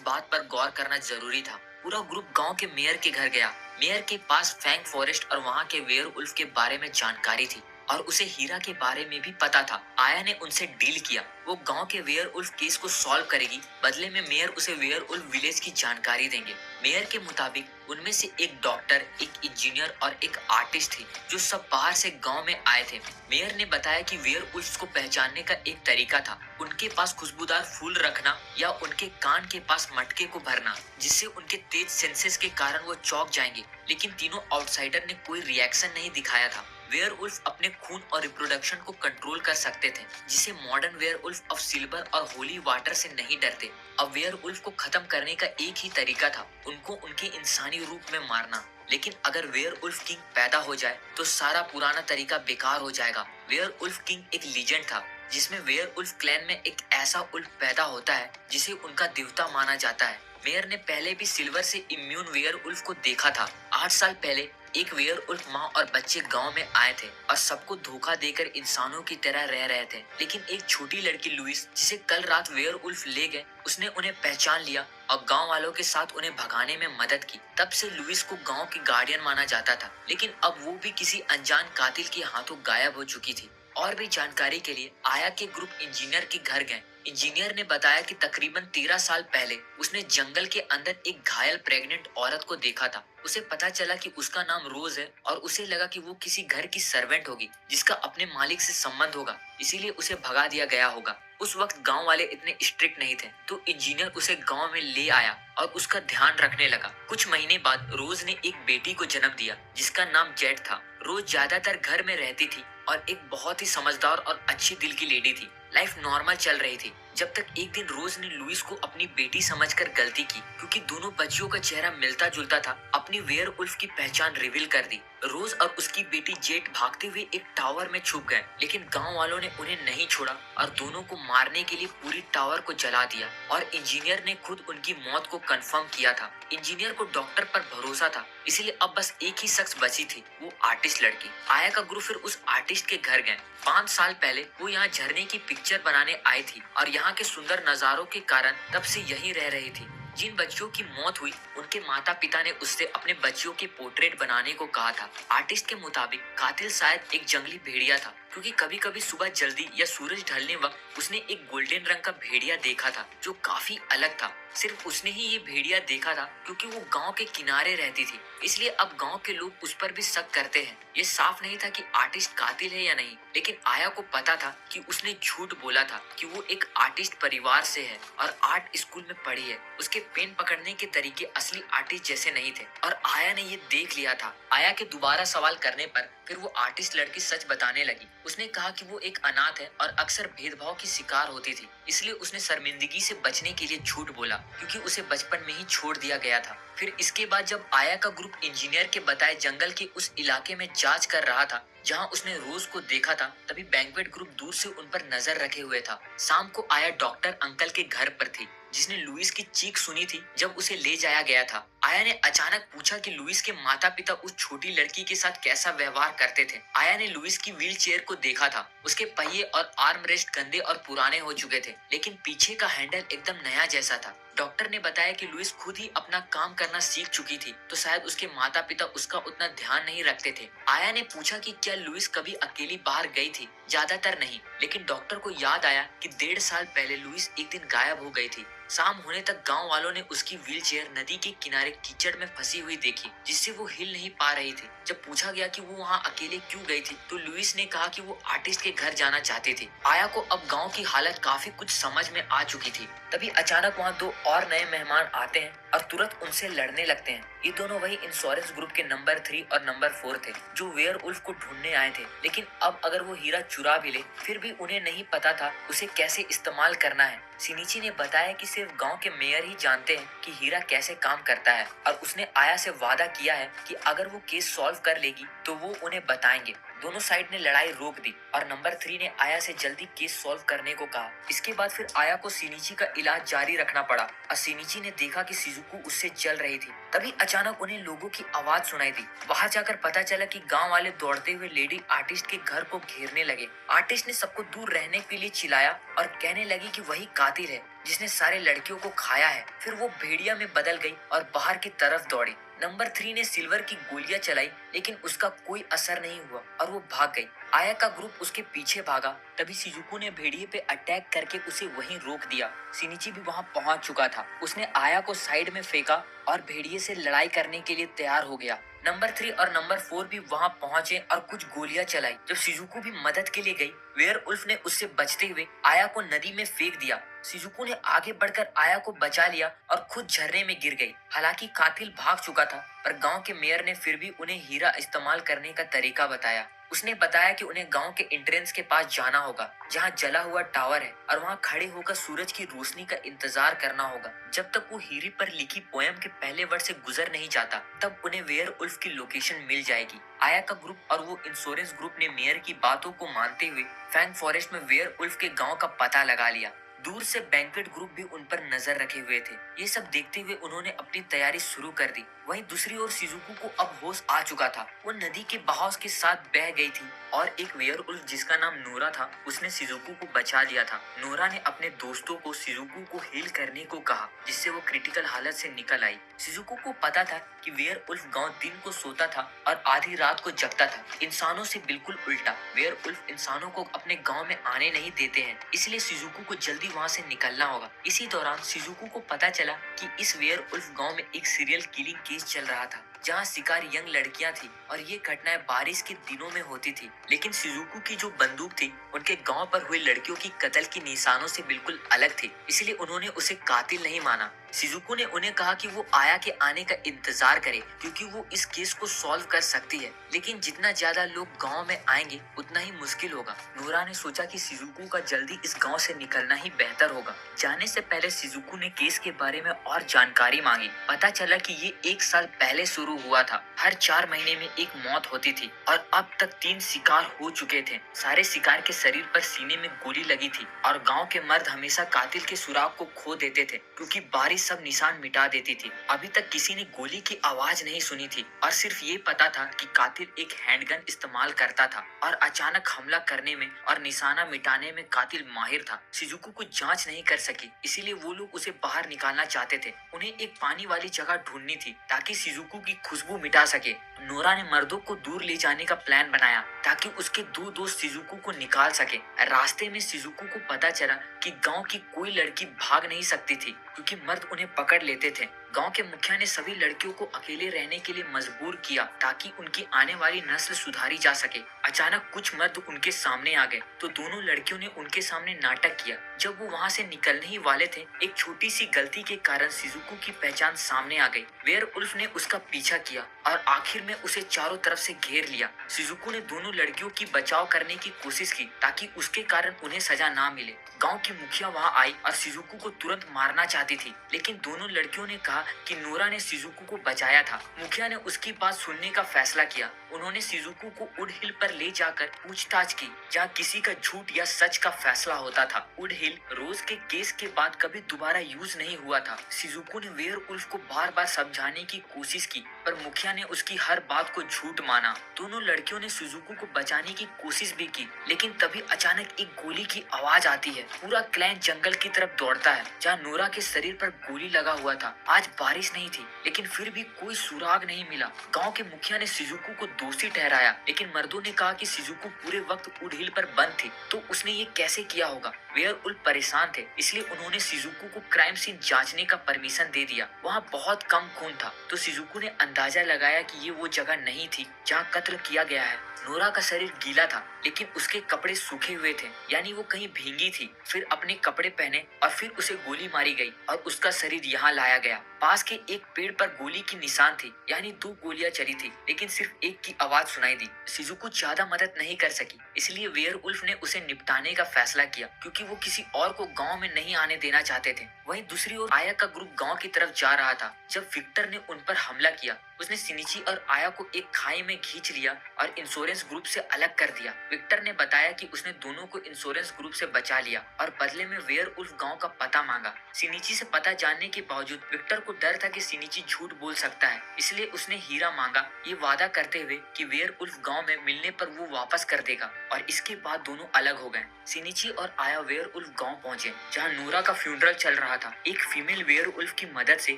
बात पर गौर करना जरूरी था। पूरा ग्रुप गांव के मेयर के घर गया। मेयर के पास फैंग फॉरेस्ट और वहां के वेयरवुल्फ के बारे में जानकारी थी और उसे हीरा के बारे में भी पता था। आया ने उनसे डील किया, वो गांव के वेयरवुल्फ केस को सॉल्व करेगी, बदले में मेयर उसे वेयरवुल्फ विलेज की जानकारी देंगे। मेयर के मुताबिक उनमें से एक डॉक्टर, एक इंजीनियर और एक आर्टिस्ट थी, जो सब बाहर से गांव में आए थे। मेयर ने बताया कि वेयरवुल्फ्स को पहचानने का एक तरीका था, उनके पास खुशबूदार फूल रखना या उनके कान के पास मटके को भरना, जिससे उनके तेज सेंसेस के कारण वो चौंक जाएंगे। लेकिन तीनों आउटसाइडर ने कोई रिएक्शन नहीं दिखाया था। वेयरवुल्फ अपने खून और रिप्रोडक्शन को कंट्रोल कर सकते थे, जिसे मॉडर्न वेयरवुल्फ अब सिल्वर और होली वाटर से नहीं डरते। अब वेयरवुल्फ को खत्म करने का एक ही तरीका था, उनको उनके इंसानी रूप में मारना। लेकिन अगर वेयरवुल्फ किंग पैदा हो जाए तो सारा पुराना तरीका बेकार हो जाएगा। वेयरवुल्फ किंग एक लीजेंड था, जिसमें वेयरवुल्फ क्लैन में एक ऐसा उल्फ पैदा होता है जिसे उनका देवता माना जाता है। मेयर ने पहले भी सिल्वर से इम्यून वेयरवुल्फ को देखा था। 8 साल पहले एक वेयरवुल्फ माँ और बच्चे गांव में आए थे और सबको धोखा देकर इंसानों की तरह रह रहे थे। लेकिन एक छोटी लड़की लुइस, जिसे कल रात वेयरवुल्फ ले गए, उसने उन्हें पहचान लिया और गांव वालों के साथ उन्हें भगाने में मदद की। तब से लुइस को गांव की गार्डियन माना जाता था, लेकिन अब वो भी किसी अनजान कातिल के हाथों गायब हो चुकी थी। और भी जानकारी के लिए आया के ग्रुप इंजीनियर के घर गए। इंजीनियर ने बताया कि तकरीबन 13 साल पहले उसने जंगल के अंदर एक घायल प्रेग्नेंट औरत को देखा था। उसे पता चला कि उसका नाम रोज है और उसे लगा कि वो किसी घर की सर्वेंट होगी, जिसका अपने मालिक से संबंध होगा, इसीलिए उसे भगा दिया गया होगा। उस वक्त गांव वाले इतने स्ट्रिक्ट नहीं थे, तो इंजीनियर उसे गांव में ले आया और उसका ध्यान रखने लगा। कुछ महीने बाद रोज ने एक बेटी को जन्म दिया, जिसका नाम जेड था। रोज ज्यादातर घर में रहती थी और एक बहुत ही समझदार और अच्छी दिल की लेडी थी। लाइफ नॉर्मल चल रही थी, जब तक एक दिन रोज ने लुइस को अपनी बेटी समझकर गलती की। क्योंकि दोनों बच्चियों का चेहरा मिलता जुलता था, अपनी वेयरवुल्फ की पहचान रिवील कर दी। रोज और उसकी बेटी जेट भागते हुए एक टावर में छुप गए, लेकिन गांव वालों ने उन्हें नहीं छोड़ा और दोनों को मारने के लिए पूरी टावर को जला दिया। और इंजीनियर ने खुद उनकी मौत को कंफर्म किया था। इंजीनियर को डॉक्टर पर भरोसा था, इसलिए अब बस एक ही शख्स बची थी, वो आर्टिस्ट लड़की। आया का ग्रुप फिर उस आर्टिस्ट के घर गए। 5 साल पहले वो यहाँ झरने की पिक्चर बनाने आई थी और यहाँ के सुंदर नजारों के कारण तब से यहीं रह रही थी। जिन बच्चियों की मौत हुई, उनके माता पिता ने उससे अपने बच्चियों के पोर्ट्रेट बनाने को कहा था। आर्टिस्ट के मुताबिक कातिल शायद एक जंगली भेड़िया था, क्योंकि कभी कभी सुबह जल्दी या सूरज ढलने वक्त उसने एक गोल्डन रंग का भेड़िया देखा था, जो काफी अलग था। सिर्फ उसने ही ये भेड़िया देखा था, क्योंकि वो गांव के किनारे रहती थी, इसलिए अब गांव के लोग उस पर भी शक करते हैं। ये साफ नहीं था कि आर्टिस्ट कातिल है या नहीं, लेकिन आया को पता था कि उसने झूठ बोला था कि वो एक आर्टिस्ट परिवार से है और आर्ट स्कूल में पढ़ी है। उसके पेन पकड़ने के तरीके असली आर्टिस्ट जैसे नहीं थे और आया ने ये देख लिया था। आया के दोबारा सवाल करने पर फिर वो आर्टिस्ट लड़की सच बताने लगी। उसने कहा कि वो एक अनाथ है और अक्सर भेदभाव की शिकार होती थी, इसलिए उसने शर्मिंदगी से बचने के लिए झूठ बोला, क्योंकि उसे बचपन में ही छोड़ दिया गया था। फिर इसके बाद जब आया का ग्रुप इंजीनियर के बताए जंगल के उस इलाके में जांच कर रहा था जहां उसने रोज को देखा था, तभी बैंक्वेट ग्रुप दूर से उन पर नजर रखे हुए था। शाम को आया डॉक्टर अंकल के घर पर थी, जिसने लुइस की चीख सुनी थी जब उसे ले जाया गया था। आया ने अचानक पूछा कि लुइस के माता पिता उस छोटी लड़की के साथ कैसा व्यवहार करते थे। आया ने लुइस की व्हील चेयर को देखा था। उसके पहिए और आर्म रेस्ट गंदे और पुराने हो चुके थे, लेकिन पीछे का हैंडल एकदम नया जैसा था। डॉक्टर ने बताया कि लुइस खुद ही अपना काम करना सीख चुकी थी, तो शायद उसके माता पिता उसका उतना ध्यान नहीं रखते थे। आया ने पूछा कि क्या लुइस कभी अकेली बाहर गई थी। ज्यादातर नहीं, लेकिन डॉक्टर को याद आया कि 1.5 साल पहले लुइस एक दिन गायब हो गई थी। शाम होने तक गांव वालों ने उसकी व्हीलचेयर नदी के किनारे कीचड़ में फंसी हुई देखी, जिससे वो हिल नहीं पा रही थी। जब पूछा गया कि वो वहाँ अकेले क्यों गई थी, तो लुइस ने कहा कि वो आर्टिस्ट के घर जाना चाहती थी। आया को अब गांव की हालत काफी कुछ समझ में आ चुकी थी। तभी अचानक वहाँ 2 और नए मेहमान आते हैं और तुरंत उनसे लड़ने लगते हैं। ये दोनों वही इंश्योरेंस ग्रुप के नंबर 3 और नंबर 4 थे, जो वेयरवुल्फ को ढूंढने आए थे। लेकिन अब अगर वो हीरा चुरा भी ले, फिर भी उन्हें नहीं पता था उसे कैसे इस्तेमाल करना है। सिनिची ने बताया कि सिर्फ गांव के मेयर ही जानते हैं कि हीरा कैसे काम करता है, और उसने आया से वादा किया है कि अगर वो केस सॉल्व कर लेगी तो वो उन्हें बताएंगे। दोनों साइड ने लड़ाई रोक दी और नंबर 3 ने आया से जल्दी केस सॉल्व करने को कहा। इसके बाद फिर आया को सिनिची का इलाज जारी रखना पड़ा और सिनिची ने देखा कि शिजुको उससे जल रही थी। तभी अचानक उन्हें लोगों की आवाज सुनाई दी। बाहर जाकर पता चला कि गांव वाले दौड़ते हुए लेडी आर्टिस्ट के घर को घेरने लगे। आर्टिस्ट ने सबको दूर रहने के लिए चिल्लाया और कहने लगी कि वही कातिल है जिसने सारे लड़कियों को खाया है। फिर वो भेड़िया में बदल गई और बाहर की तरफ दौड़ी। नंबर 3 ने सिल्वर की गोलियां चलाई, लेकिन उसका कोई असर नहीं हुआ और वो भाग गई। आया का ग्रुप उसके पीछे भागा। तभी शिजुको ने भेड़िए पे अटैक करके उसे वहीं रोक दिया। सिनिची भी वहां पहुंच चुका था। उसने आया को साइड में फेंका और भेड़िए से लड़ाई करने के लिए तैयार हो गया। नंबर 3 और नंबर 4 भी वहां पहुंचे और कुछ गोलियां चलाई। जब शिजुको भी मदद के लिए गई, वेयरवुल्फ ने उससे बचते हुए आया को नदी में फेंक दिया। शिजुको ने आगे बढ़कर आया को बचा लिया और खुद झरने में गिर गई। हालांकि कातिल भाग चुका था, पर गांव के मेयर ने फिर भी उन्हें हीरा इस्तेमाल करने का तरीका बताया। उसने बताया कि उन्हें गांव के एंट्रेंस के पास जाना होगा, जहां जला हुआ टावर है, और वहां खड़े होकर सूरज की रोशनी का इंतजार करना होगा जब तक वो हीरे पर लिखी पोयम के पहले वर्ड से गुजर नहीं जाता। तब उन्हें वेयरवुल्फ की लोकेशन मिल जाएगी। आया का ग्रुप और वो इंश्योरेंस ग्रुप ने मेयर की बातों को मानते हुए फैंग फॉरेस्ट में वेयरवुल्फ के गांव का पता लगा लिया। दूर से बैंक्वेट ग्रुप भी उन पर नजर रखे हुए थे। ये सब देखते हुए उन्होंने अपनी तैयारी शुरू कर दी। वहीं दूसरी ओर शिजुको को अब होश आ चुका था। वो नदी के बहाव के साथ बह गई थी और एक वेयरवुल्फ जिसका नाम नोरा था, उसने शिजुको को बचा लिया था। नोरा ने अपने दोस्तों को शिजुको को हील करने को कहा, जिससे वो क्रिटिकल हालत से निकल आई। शिजुको को पता था कि वेयरवुल्फ गांव दिन को सोता था और आधी रात को जगता था। इंसानों से बिल्कुल उल्टा। वेयरवुल्फ इंसानों को अपने गांव में आने नहीं देते हैं, इसलिए शिजुको को जल्दी वहां से निकलना होगा। इसी दौरान शिजुको को पता चला कि इस वेयरवुल्फ गांव में एक सीरियल किलिंग केस चल रहा था, जहां शिकार यंग लड़कियां थी और ये घटनाएं बारिश के दिनों में होती थी। लेकिन शिजुको की जो बंदूक थी उनके गांव पर हुई लड़कियों की कत्ल की निशानों से बिल्कुल अलग थी, इसलिए उन्होंने उसे कातिल नहीं माना। शिजुको ने उन्हें कहा कि वो आया के आने का इंतजार करे, क्योंकि वो इस केस को सॉल्व कर सकती है। लेकिन जितना ज्यादा लोग गांव में आएंगे उतना ही मुश्किल होगा। नोरा ने सोचा कि शिजुको का जल्दी इस गांव से निकलना ही बेहतर होगा। जाने से पहले शिजुको ने केस के बारे में और जानकारी मांगी। पता चला कि ये 1 साल पहले शुरू हुआ था। हर 4 महीने में एक मौत होती थी और अब तक 3 शिकार हो चुके थे। सारे शिकार के शरीर पर सीने में गोली लगी थी और गांव के मर्द हमेशा कातिल के सुराग को खो देते थे, क्योंकि बारिश सब निशान मिटा देती थी। अभी तक किसी ने गोली की आवाज नहीं सुनी थी और सिर्फ ये पता था कि कातिल एक हैंडगन इस्तेमाल करता था और अचानक हमला करने में और निशाना मिटाने में कातिल माहिर था। शिजुको को जांच नहीं कर सकी, इसीलिए वो लोग उसे बाहर निकालना चाहते थे। उन्हें एक पानी वाली जगह ढूंढनी थी ताकि शिजुको की खुशबू मिटा सके। नोरा ने मर्दों को दूर ले जाने का प्लान बनाया ताकि उसके 2 दोस्त शिजुको को निकाल सके। रास्ते में शिजुको को पता चला कि गांव की कोई लड़की भाग नहीं सकती थी, क्योंकि मर्द उन्हें पकड़ लेते थे। गांव के मुखिया ने सभी लड़कियों को अकेले रहने के लिए मजबूर किया ताकि उनकी आने वाली नस्ल सुधारी जा सके। अचानक कुछ मर्द उनके सामने आ गए तो दोनों लड़कियों ने उनके सामने नाटक किया। जब वो वहां से निकलने ही वाले थे, एक छोटी सी गलती के कारण शिजुको की पहचान सामने आ गई। वेयरवुल्फ ने उसका पीछा किया और आखिर में ने उसे चारों तरफ से घेर लिया। शिजुको ने दोनों लड़कियों की बचाव करने की कोशिश की ताकि उसके कारण उन्हें सजा ना मिले। गांव की मुखिया वहां आई और शिजुको को तुरंत मारना चाहती थी, लेकिन दोनों लड़कियों ने कहा कि नोरा ने शिजुको को बचाया था। मुखिया ने उसकी बात सुनने का फैसला किया। उन्होंने शिजुको को वुड हिल पर ले जाकर पूछताछ की, जहाँ किसी का झूठ या सच का फैसला होता था। वुड हिल रोज के केस के बाद कभी दोबारा यूज नहीं हुआ था। शिजुको ने वेयरवुल्फ को बार बार समझाने की कोशिश की, पर मुखिया ने उसकी हर बात को झूठ माना। दोनों लड़कियों ने शिजुको को बचाने की कोशिश भी की, लेकिन तभी अचानक एक गोली की आवाज आती है। पूरा क्लैन जंगल की तरफ दौड़ता है, जहाँ नोरा के शरीर पर गोली लगा हुआ था। आज बारिश नहीं थी, लेकिन फिर भी कोई सुराग नहीं मिला। गांव के मुखिया ने शिजुको को दोषी ठहराया, लेकिन मर्दों ने कहा कि शिजुको पूरे वक्त वुड हिल पर बंद थी, तो उसने ये कैसे किया होगा। वेयरवुल्फ परेशान थे, इसलिए उन्होंने शिजुको को क्राइम सीन जांचने का परमिशन दे दिया। वहाँ बहुत कम खून था, तो शिजुको ने अंदाजा लगाया कि ये वो जगह नहीं थी जहाँ कत्ल किया गया है। नोरा का शरीर गीला था, लेकिन उसके कपड़े सूखे हुए थे, यानी वो कहीं भींगी थी। फिर अपने कपड़े पहने और फिर उसे गोली मारी गई और उसका शरीर यहाँ लाया गया। पास के एक पेड़ पर गोली की निशान थी, यानी 2 गोलियां चली थी, लेकिन सिर्फ एक की आवाज सुनाई दी। शिजुको ज्यादा मदद नहीं कर सकी, इसलिए वेयरवुल्फ ने उसे निपटाने का फैसला किया, क्योंकि वो किसी और को गांव में नहीं आने देना चाहते थे। वहीं दूसरी ओर आया का ग्रुप गांव की तरफ जा रहा था जब विक्टर ने उन पर हमला किया। उसने शिनिची और आया को एक खाई में खींच लिया और इंश्योरेंस ग्रुप से अलग कर दिया। विक्टर ने बताया कि उसने दोनों को इंश्योरेंस ग्रुप से बचा लिया और बदले में वेयरवुल्फ गांव का पता मांगा। शिनिची से पता जानने के बावजूद विक्टर को डर था कि शिनिची झूठ बोल सकता है, इसलिए उसने हीरा मांगा, ये वादा करते हुए कि वेयरवुल्फ गांव में मिलने पर वो वापस कर देगा। और इसके बाद दोनों अलग हो गए। शिनिची और आया वेयरवुल्फ गांव पहुंचे, जहां नोरा का फ्यूनरल चल रहा था। एक फीमेल वेयरवुल्फ की मदद से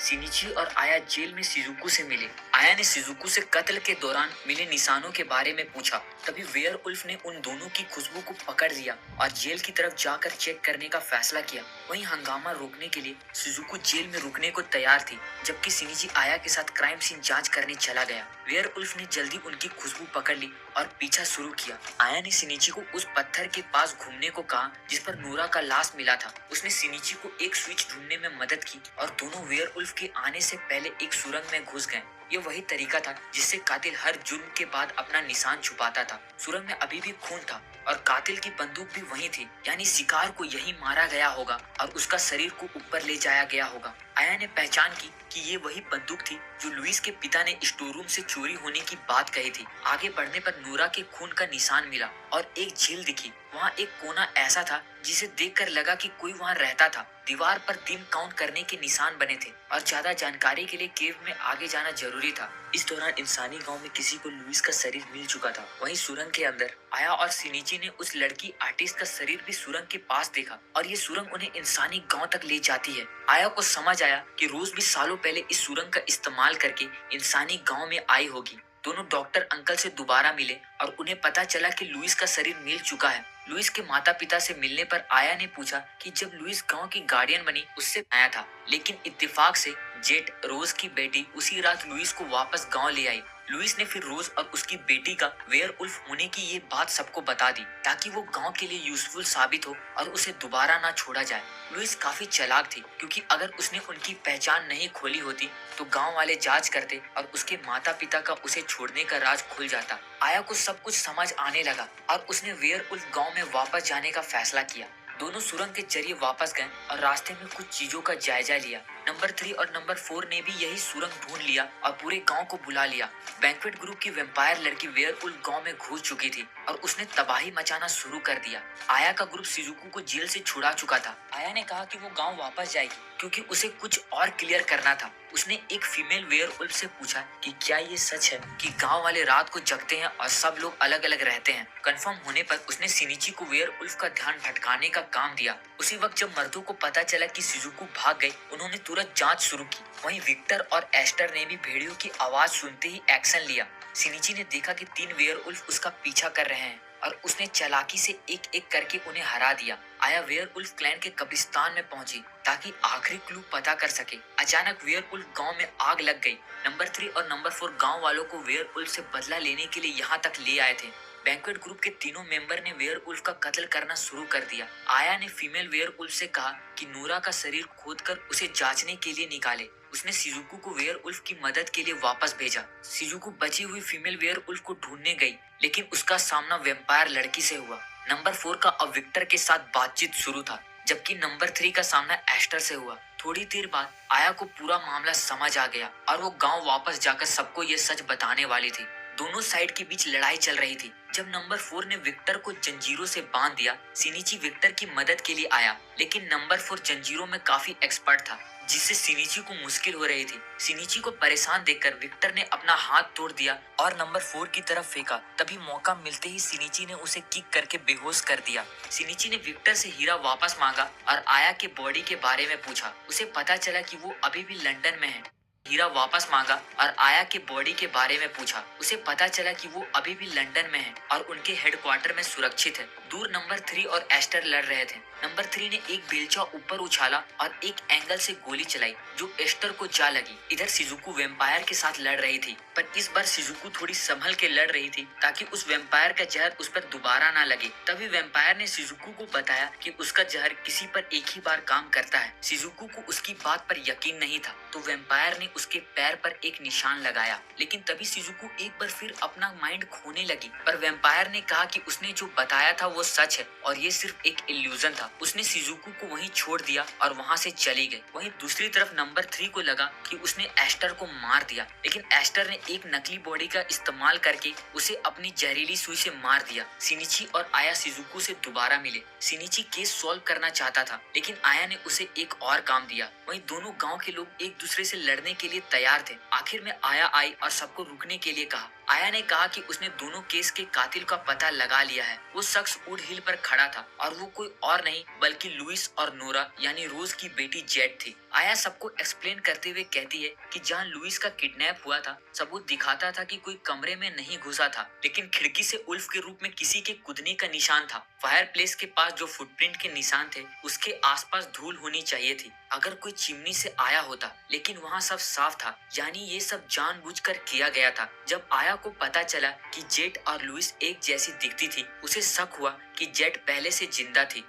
शिनिची और आया जेल में शिजुको से मिले। आया ने शिजुको से कत्ल के दौरान मिले निशानों के बारे में पूछा। तभी वेयरवुल्फ ने उन दोनों की खुशबू को पकड़ लिया और जेल की तरफ जाकर चेक करने का फैसला किया। वहीं हंगामा रोकने के लिए शिजुको जेल में रुकने को तैयार थी, जबकि शिनिची आया के साथ क्राइम सीन जांच करने चला गया। वेयरवुल्फ ने जल्दी उनकी खुशबू पकड़ ली और पीछा शुरू किया। आया ने शिनिची को उस पत्थर के पास घूमने को कहा जिस पर नोरा का लाश मिला था। उसने शिनिची को एक स्विच ढूंढने में मदद की और दोनों वेयरवुल्फ के आने से पहले एक सुरंग में घुस गए। ये वही तरीका था जिससे कातिल हर जुर्म के बाद अपना निशान छुपाता था। सुरंग में अभी भी खून था और कातिल की बंदूक भी वही थी, यानी शिकार को यही मारा गया होगा और उसका शरीर को ऊपर ले जाया गया होगा। आया ने पहचान की कि ये वही बंदूक थी जो लुइस के पिता ने स्टोर रूम से चोरी होने की बात कही थी। आगे बढ़ने पर नोरा के खून का निशान मिला और एक झील दिखी। वहाँ एक कोना ऐसा था जिसे देखकर लगा कि कोई वहाँ रहता था। दीवार पर दिन काउंट करने के निशान बने थे और ज्यादा जानकारी के लिए केव में आगे जाना जरूरी था। इस दौरान इंसानी गांव में किसी को लुइस का शरीर मिल चुका था। वहीं सुरंग के अंदर आया और शिनिची ने उस लड़की आर्टिस्ट का शरीर भी सुरंग के पास देखा और ये सुरंग उन्हें इंसानी गांव तक ले जाती है। आया को समझ आया कि रोज भी सालों पहले इस सुरंग का इस्तेमाल करके इंसानी गांव में आई होगी। दोनों डॉक्टर अंकल से दोबारा मिले और उन्हें पता चला कि लुइस का शरीर मिल चुका है। लुइस के माता पिता से मिलने पर आया ने पूछा कि जब लुइस गांव की गार्डियन बनी उससे आया था, लेकिन इत्तेफाक से जेट रोज की बेटी उसी रात लुइस को वापस गांव ले आई। लुइस ने फिर रोज और उसकी बेटी का वेयरवुल्फ होने की ये बात सबको बता दी ताकि वो गांव के लिए यूजफुल साबित हो और उसे दोबारा ना छोड़ा जाए। लुइस काफी चालाक थी, क्योंकि अगर उसने उनकी पहचान नहीं खोली होती तो गांव वाले जांच करते और उसके माता पिता का उसे छोड़ने का राज खुल जाता। आया को सब कुछ समझ आने लगा और उसने वेयरवुल्फ गांव में वापस जाने का फैसला किया। दोनों सुरंग के जरिए वापस गए और रास्ते में कुछ चीजों का जायजा लिया। नंबर 3 और नंबर 4 ने भी यही सुरंग ढूंढ लिया और पूरे गांव को बुला लिया। बैंक्वेट ग्रुप की वेम्पायर लड़की वेयरवुल्फ गांव में घुस चुकी थी और उसने तबाही मचाना शुरू कर दिया। आया का ग्रुप शिजुको को जेल से छुड़ा चुका था। आया ने कहा कि वो गांव वापस जाएगी क्योंकि उसे कुछ और क्लियर करना था। उसने एक फीमेल वेयरवुल्फ से पूछा कि क्या ये सच है कि गांव वाले रात को जगते हैं और सब लोग अलग अलग रहते हैं। कंफर्म होने पर उसने शिनिची को वेयरवुल्फ का ध्यान भटकाने का काम दिया। उसी वक्त जब मर्दों को पता चला कि शिजुको भाग गई, उन्होंने तुरंत जांच शुरू की। वहीं विक्टर और एस्टर ने भी भेड़ियों की आवाज सुनते ही एक्शन लिया। शिनिची ने देखा कि 3 वेयरवुल्फ उसका पीछा कर रहे हैं और उसने चालाकी से एक एक करके उन्हें हरा दिया। आया वेयरवुल्फ क्लैन के कब्रिस्तान में पहुंची ताकि आखिरी क्लू पता कर सके। अचानक वेयरवुल्फ गांव में आग लग गई। नंबर 3 और नंबर 4 गांव वालों को वेयरवुल्फ से बदला लेने के लिए यहाँ तक ले आए थे। बैंक्वेट ग्रुप के तीनों मेंबर ने वेयरवुल्फ का कत्ल करना शुरू कर दिया। आया ने फीमेल वेयरवुल्फ से कहा कि नोरा का शरीर खोदकर उसे जांचने के लिए निकाले। उसने शिजुको को वेयरवुल्फ की मदद के लिए वापस भेजा। शिजुको बची हुई फीमेल वेयरवुल्फ को ढूंढने गई, लेकिन उसका सामना वेम्पायर लड़की से हुआ। नंबर 4 का अब विक्टर के साथ बातचीत शुरू था, जबकि नंबर 3 का सामना एस्टर से हुआ। थोड़ी देर बाद आया को पूरा मामला समझ आ गया और वो गांव वापस जाकर सबको ये सच बताने वाली थी। दोनों साइड के बीच लड़ाई चल रही थी। जब नंबर 4 ने विक्टर को जंजीरों से बांध दिया, सिनिची विक्टर की मदद के लिए आया, लेकिन नंबर 4 जंजीरों में काफी एक्सपर्ट था, जिससे सिनिची को मुश्किल हो रही थी। सिनिची को परेशान देखकर विक्टर ने अपना हाथ तोड़ दिया और नंबर 4 की तरफ फेंका। तभी मौका मिलते ही सिनिची ने उसे किक करके बेहोश कर दिया। सिनिची ने विक्टर से हीरा वापस मांगा और आया के बॉडी के बारे में पूछा। उसे पता चला कि वो अभी भी लंदन में है। हीरा वापस मांगा और आया के बॉडी के बारे में पूछा। उसे पता चला कि वो अभी भी लंदन में है और उनके हेडक्वार्टर में सुरक्षित है। दूर नंबर 3 और एस्टर लड़ रहे थे। नंबर 3 ने एक बेलचा ऊपर उछाला और एक एंगल से गोली चलाई जो एस्टर को जा लगी। इधर शिजुको वेम्पायर के साथ लड़ रही थी, पर इस बार शिजुको थोड़ी संभल के लड़ रही थी ताकि उस वेम्पायर का जहर उस पर दोबारा ना लगे। तभी वेम्पायर ने शिजुको को बताया कि उसका जहर किसी पर एक ही बार काम करता है। शिजुको को उसकी बात पर यकीन नहीं था, तो वेम्पायर ने उसके पैर पर एक निशान लगाया। लेकिन तभी शिजुको एक बार फिर अपना माइंड खोने लगी, पर वेम्पायर ने कहा कि उसने जो बताया था वो सच है और ये सिर्फ एक इल्यूजन था। उसने शिजुको को वहीं छोड़ दिया और वहां से चली गई। वहीं दूसरी तरफ नंबर 3 को लगा कि उसने एस्टर को मार दिया, लेकिन एस्टर ने एक नकली बॉडी का इस्तेमाल करके उसे अपनी जहरीली सुई से मार दिया। सिनिची और आया शिजुको से दोबारा मिले। सिनिची केस सॉल्व करना चाहता था, लेकिन आया ने उसे एक और काम दिया। वहीं दोनों गांव के लोग एक दूसरे से लड़ने के लिए तैयार थे। आखिर में आया आई और सबको रुकने के लिए कहा। आया ने कहा कि उसने दोनों केस के कातिल का पता लगा लिया है। वो शख्स वुड हिल पर खड़ा था और वो कोई और नहीं बल्कि लुइस और नोरा यानी रोज की बेटी जेट थी। आया सबको एक्सप्लेन करते हुए कहती है कि जहाँ लुइस का किडनैप हुआ था, सबूत दिखाता था कि कोई कमरे में नहीं घुसा था, लेकिन खिड़की से उल्फ के रूप में किसी के कूदने का निशान था। फायर प्लेस के पास जो फुटप्रिंट के निशान थे, उसके आसपास धूल होनी चाहिए थी। अगर कोई चिमनी से आया होता, लेकिन वहाँ सब साफ था, यानी ये सब जानबूझकर किया गया था। जब आया को पता चला कि जेट और लुइस एक जैसी दिखती थी, उसे शक हुआ कि जेट पहले से जिंदा थी।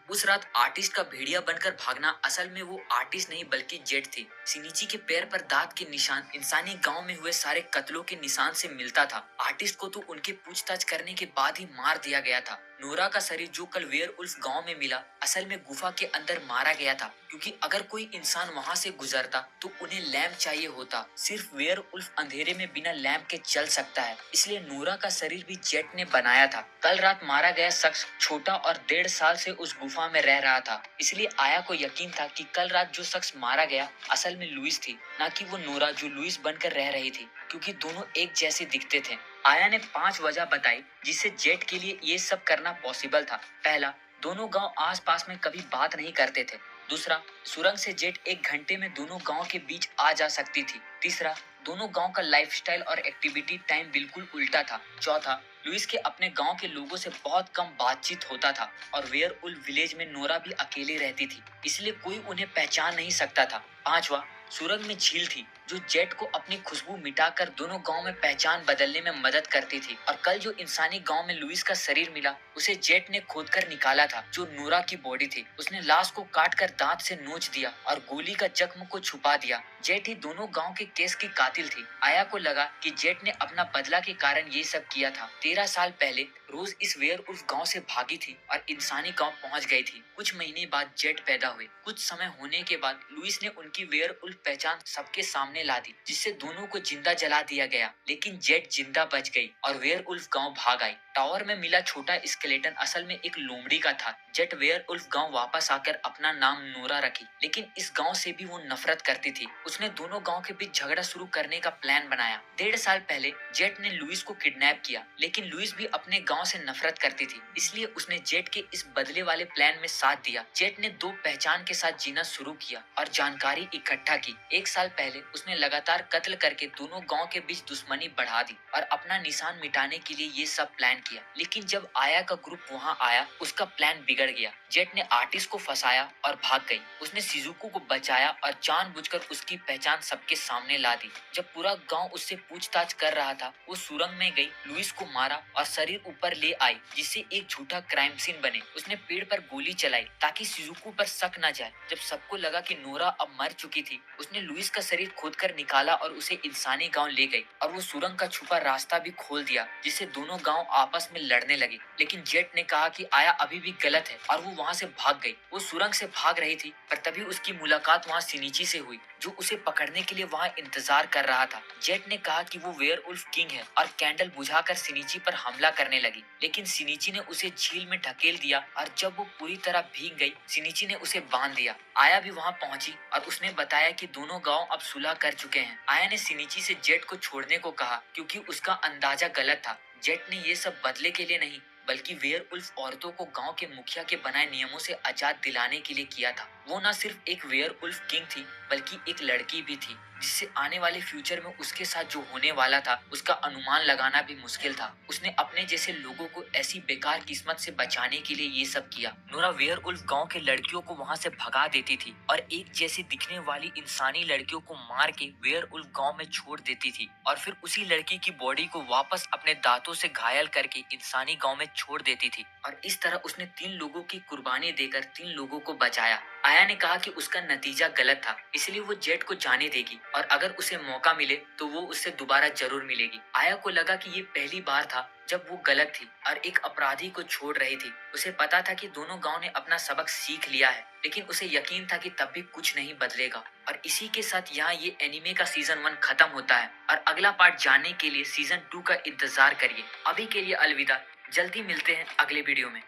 उस रात आर्टिस्ट का भेड़िया बनकर भागना असल में वो आर्टिस्ट नहीं बल्कि जेट थी। सिनिची के पैर पर दांत के निशान इंसानी गांव में हुए सारे कत्लों के निशान से मिलता था। आर्टिस्ट को तो उनके पूछताछ करने के बाद ही मार दिया गया था। नोरा का शरीर जो कल वेयरवुल्फ गांव में मिला, असल में गुफा के अंदर मारा गया था, क्योंकि अगर कोई इंसान वहां से गुजरता तो उन्हें लैंप चाहिए होता। सिर्फ वेयरवुल्फ अंधेरे में बिना लैंप के चल सकता है, इसलिए नोरा का शरीर भी जेट ने बनाया था। कल रात मारा गया शख्स छोटा और 1.5 साल से उस गुफा में रह रहा था, इसलिए आया को यकीन था कि कल रात जो शख्स मारा गया असल में लुइस थी, न कि वो नोरा जो लुइस बनकर रह रही थी, क्योंकि दोनों एक जैसे दिखते थे। आया ने 5 वजह बताई जिससे जेट के लिए ये सब करना पॉसिबल था। पहला, दोनों गांव आसपास में कभी बात नहीं करते थे। दूसरा, सुरंग से जेट 1 घंटे में दोनों गांव के बीच आ जा सकती थी। तीसरा, दोनों गांव का लाइफस्टाइल और एक्टिविटी टाइम बिल्कुल उल्टा था। चौथा, लुइस के अपने गांव के लोगों से बहुत कम बातचीत होता था और वेयरवुल्फ विलेज में नोरा भी अकेली रहती थी, इसलिए कोई उन्हें पहचान नहीं सकता था। पांचवा, सुरंग में झील थी जो जेट को अपनी खुशबू मिटाकर दोनों गांव में पहचान बदलने में मदद करती थी। और कल जो इंसानी गांव में लुइस का शरीर मिला, उसे जेट ने खोदकर निकाला था, जो नोरा की बॉडी थी। उसने लाश को काटकर दांत से नोच दिया और गोली का जख्म को छुपा दिया। जेट ही दोनों गांव के केस की कातिल थी। आया को लगा कि जेट ने अपना बदला के कारण ये सब किया था। 13 साल पहले रोज इस वेयरवुल्फ गांव से भागी थी और इंसानी गांव पहुंच गई थी। कुछ महीने बाद जेट पैदा हुए। कुछ समय होने के बाद लुइस ने उनकी वेयरवुल्फ पहचान सबके सामने ला दी, जिससे दोनों को जिंदा जला दिया गया, लेकिन जेट जिंदा बच गई और वेयरवुल्फ गांव भाग आई। टावर में मिला छोटा स्केलेटन असल में एक लोमड़ी का था। जेट वेयरवुल्फ गांव वापस आकर अपना नाम नोरा रखी, लेकिन इस गांव से भी वो नफरत करती थी। उसने दोनों गांव के बीच झगड़ा शुरू करने का प्लान बनाया। 1.5 साल पहले जेट ने लुइस को किडनैप किया, लेकिन लुइस भी अपने गांव से नफरत करती थी, इसलिए उसने जेट के इस बदले वाले प्लान में साथ दिया। जेट ने 2 पहचान के साथ जीना शुरू किया और जानकारी इकट्ठा की। 1 साल पहले उसने उसने लगातार कत्ल करके दोनों गांव के बीच दुश्मनी बढ़ा दी और अपना निशान मिटाने के लिए ये सब प्लान किया। लेकिन जब आया का ग्रुप वहां आया, उसका प्लान बिगड़ गया। जेट ने आर्टिस्ट को फंसाया और भाग गई। उसने शिजुको को बचाया और जानबूझकर उसकी पहचान सबके सामने ला दी। जब पूरा गांव उससे पूछताछ कर रहा था, वो सुरंग में गई, लुइस को मारा और शरीर ऊपर ले आई, जिससे एक झूठा क्राइम सीन बने। उसने पेड़ पर गोली चलाई ताकि शिजुको पर शक न जाए। जब सबको लगा कि नोरा अब मर चुकी थी, उसने लुइस का शरीर खोदकर निकाला और उसे इंसानी गांव ले गई और वो सुरंग का छुपा रास्ता भी खोल दिया, जिससे दोनों गांव आपस में लड़ने लगे। लेकिन जेट ने कहा कि आया अभी भी गलत है और वो वहां से भाग गई। वो सुरंग से भाग रही थी, पर तभी उसकी मुलाकात वहां सिनिची से हुई, जो उसे पकड़ने के लिए वहां इंतजार कर रहा था। जेट ने कहा कि वो वेयरवुल्फ किंग है और कैंडल बुझाकर सिनिची पर हमला करने लगी। लेकिन सिनिची ने उसे झील में ढकेल दिया और जब वो पूरी तरह भीग गई, सिनिची ने उसे बांध दिया। आया भी वहां पहुंची और उसने बताया कि दोनों गांव अब सुलह कर चुके हैं। आया ने सिनिची से जेट को छोड़ने को कहा क्योंकि उसका अंदाजा गलत था। जेट ने ये सब बदले के लिए नहीं, बल्कि वेयरवुल्फ औरतों को गांव के मुखिया के बनाए नियमों से आजाद दिलाने के लिए किया था। वो न सिर्फ एक वेयरवुल्फ किंग थी, बल्कि एक लड़की भी थी, जिससे आने वाले फ्यूचर में उसके साथ जो होने वाला था उसका अनुमान लगाना भी मुश्किल था। उसने अपने जैसे लोगों को ऐसी बेकार किस्मत से बचाने के लिए ये सब किया। नोरा वेयरवुल्फ गांव के लड़कियों को वहां से भगा देती थी और एक जैसी दिखने वाली इंसानी लड़कियों को मार के वेयरवुल्फ गांव में छोड़ देती थी और फिर उसी लड़की की बॉडी को वापस अपने दांतों से घायल करके इंसानी गांव में छोड़ देती थी। और इस तरह उसने 3 लोगों की कुर्बानी देकर 3 लोगों को बचाया। आया ने कहा कि उसका नतीजा गलत था, इसलिए वो जेट को जाने देगी और अगर उसे मौका मिले तो वो उससे दोबारा जरूर मिलेगी। आया को लगा कि ये पहली बार था जब वो गलत थी और एक अपराधी को छोड़ रही थी। उसे पता था कि दोनों गांव ने अपना सबक सीख लिया है, लेकिन उसे यकीन था कि तब भी कुछ नहीं बदलेगा। और इसी के साथ यहाँ ये एनिमे का सीजन 1 खत्म होता है और अगला पार्ट जानने के लिए सीजन 2 का इंतजार करिए। अभी के लिए अलविदा, जल्दी मिलते हैं अगले वीडियो में।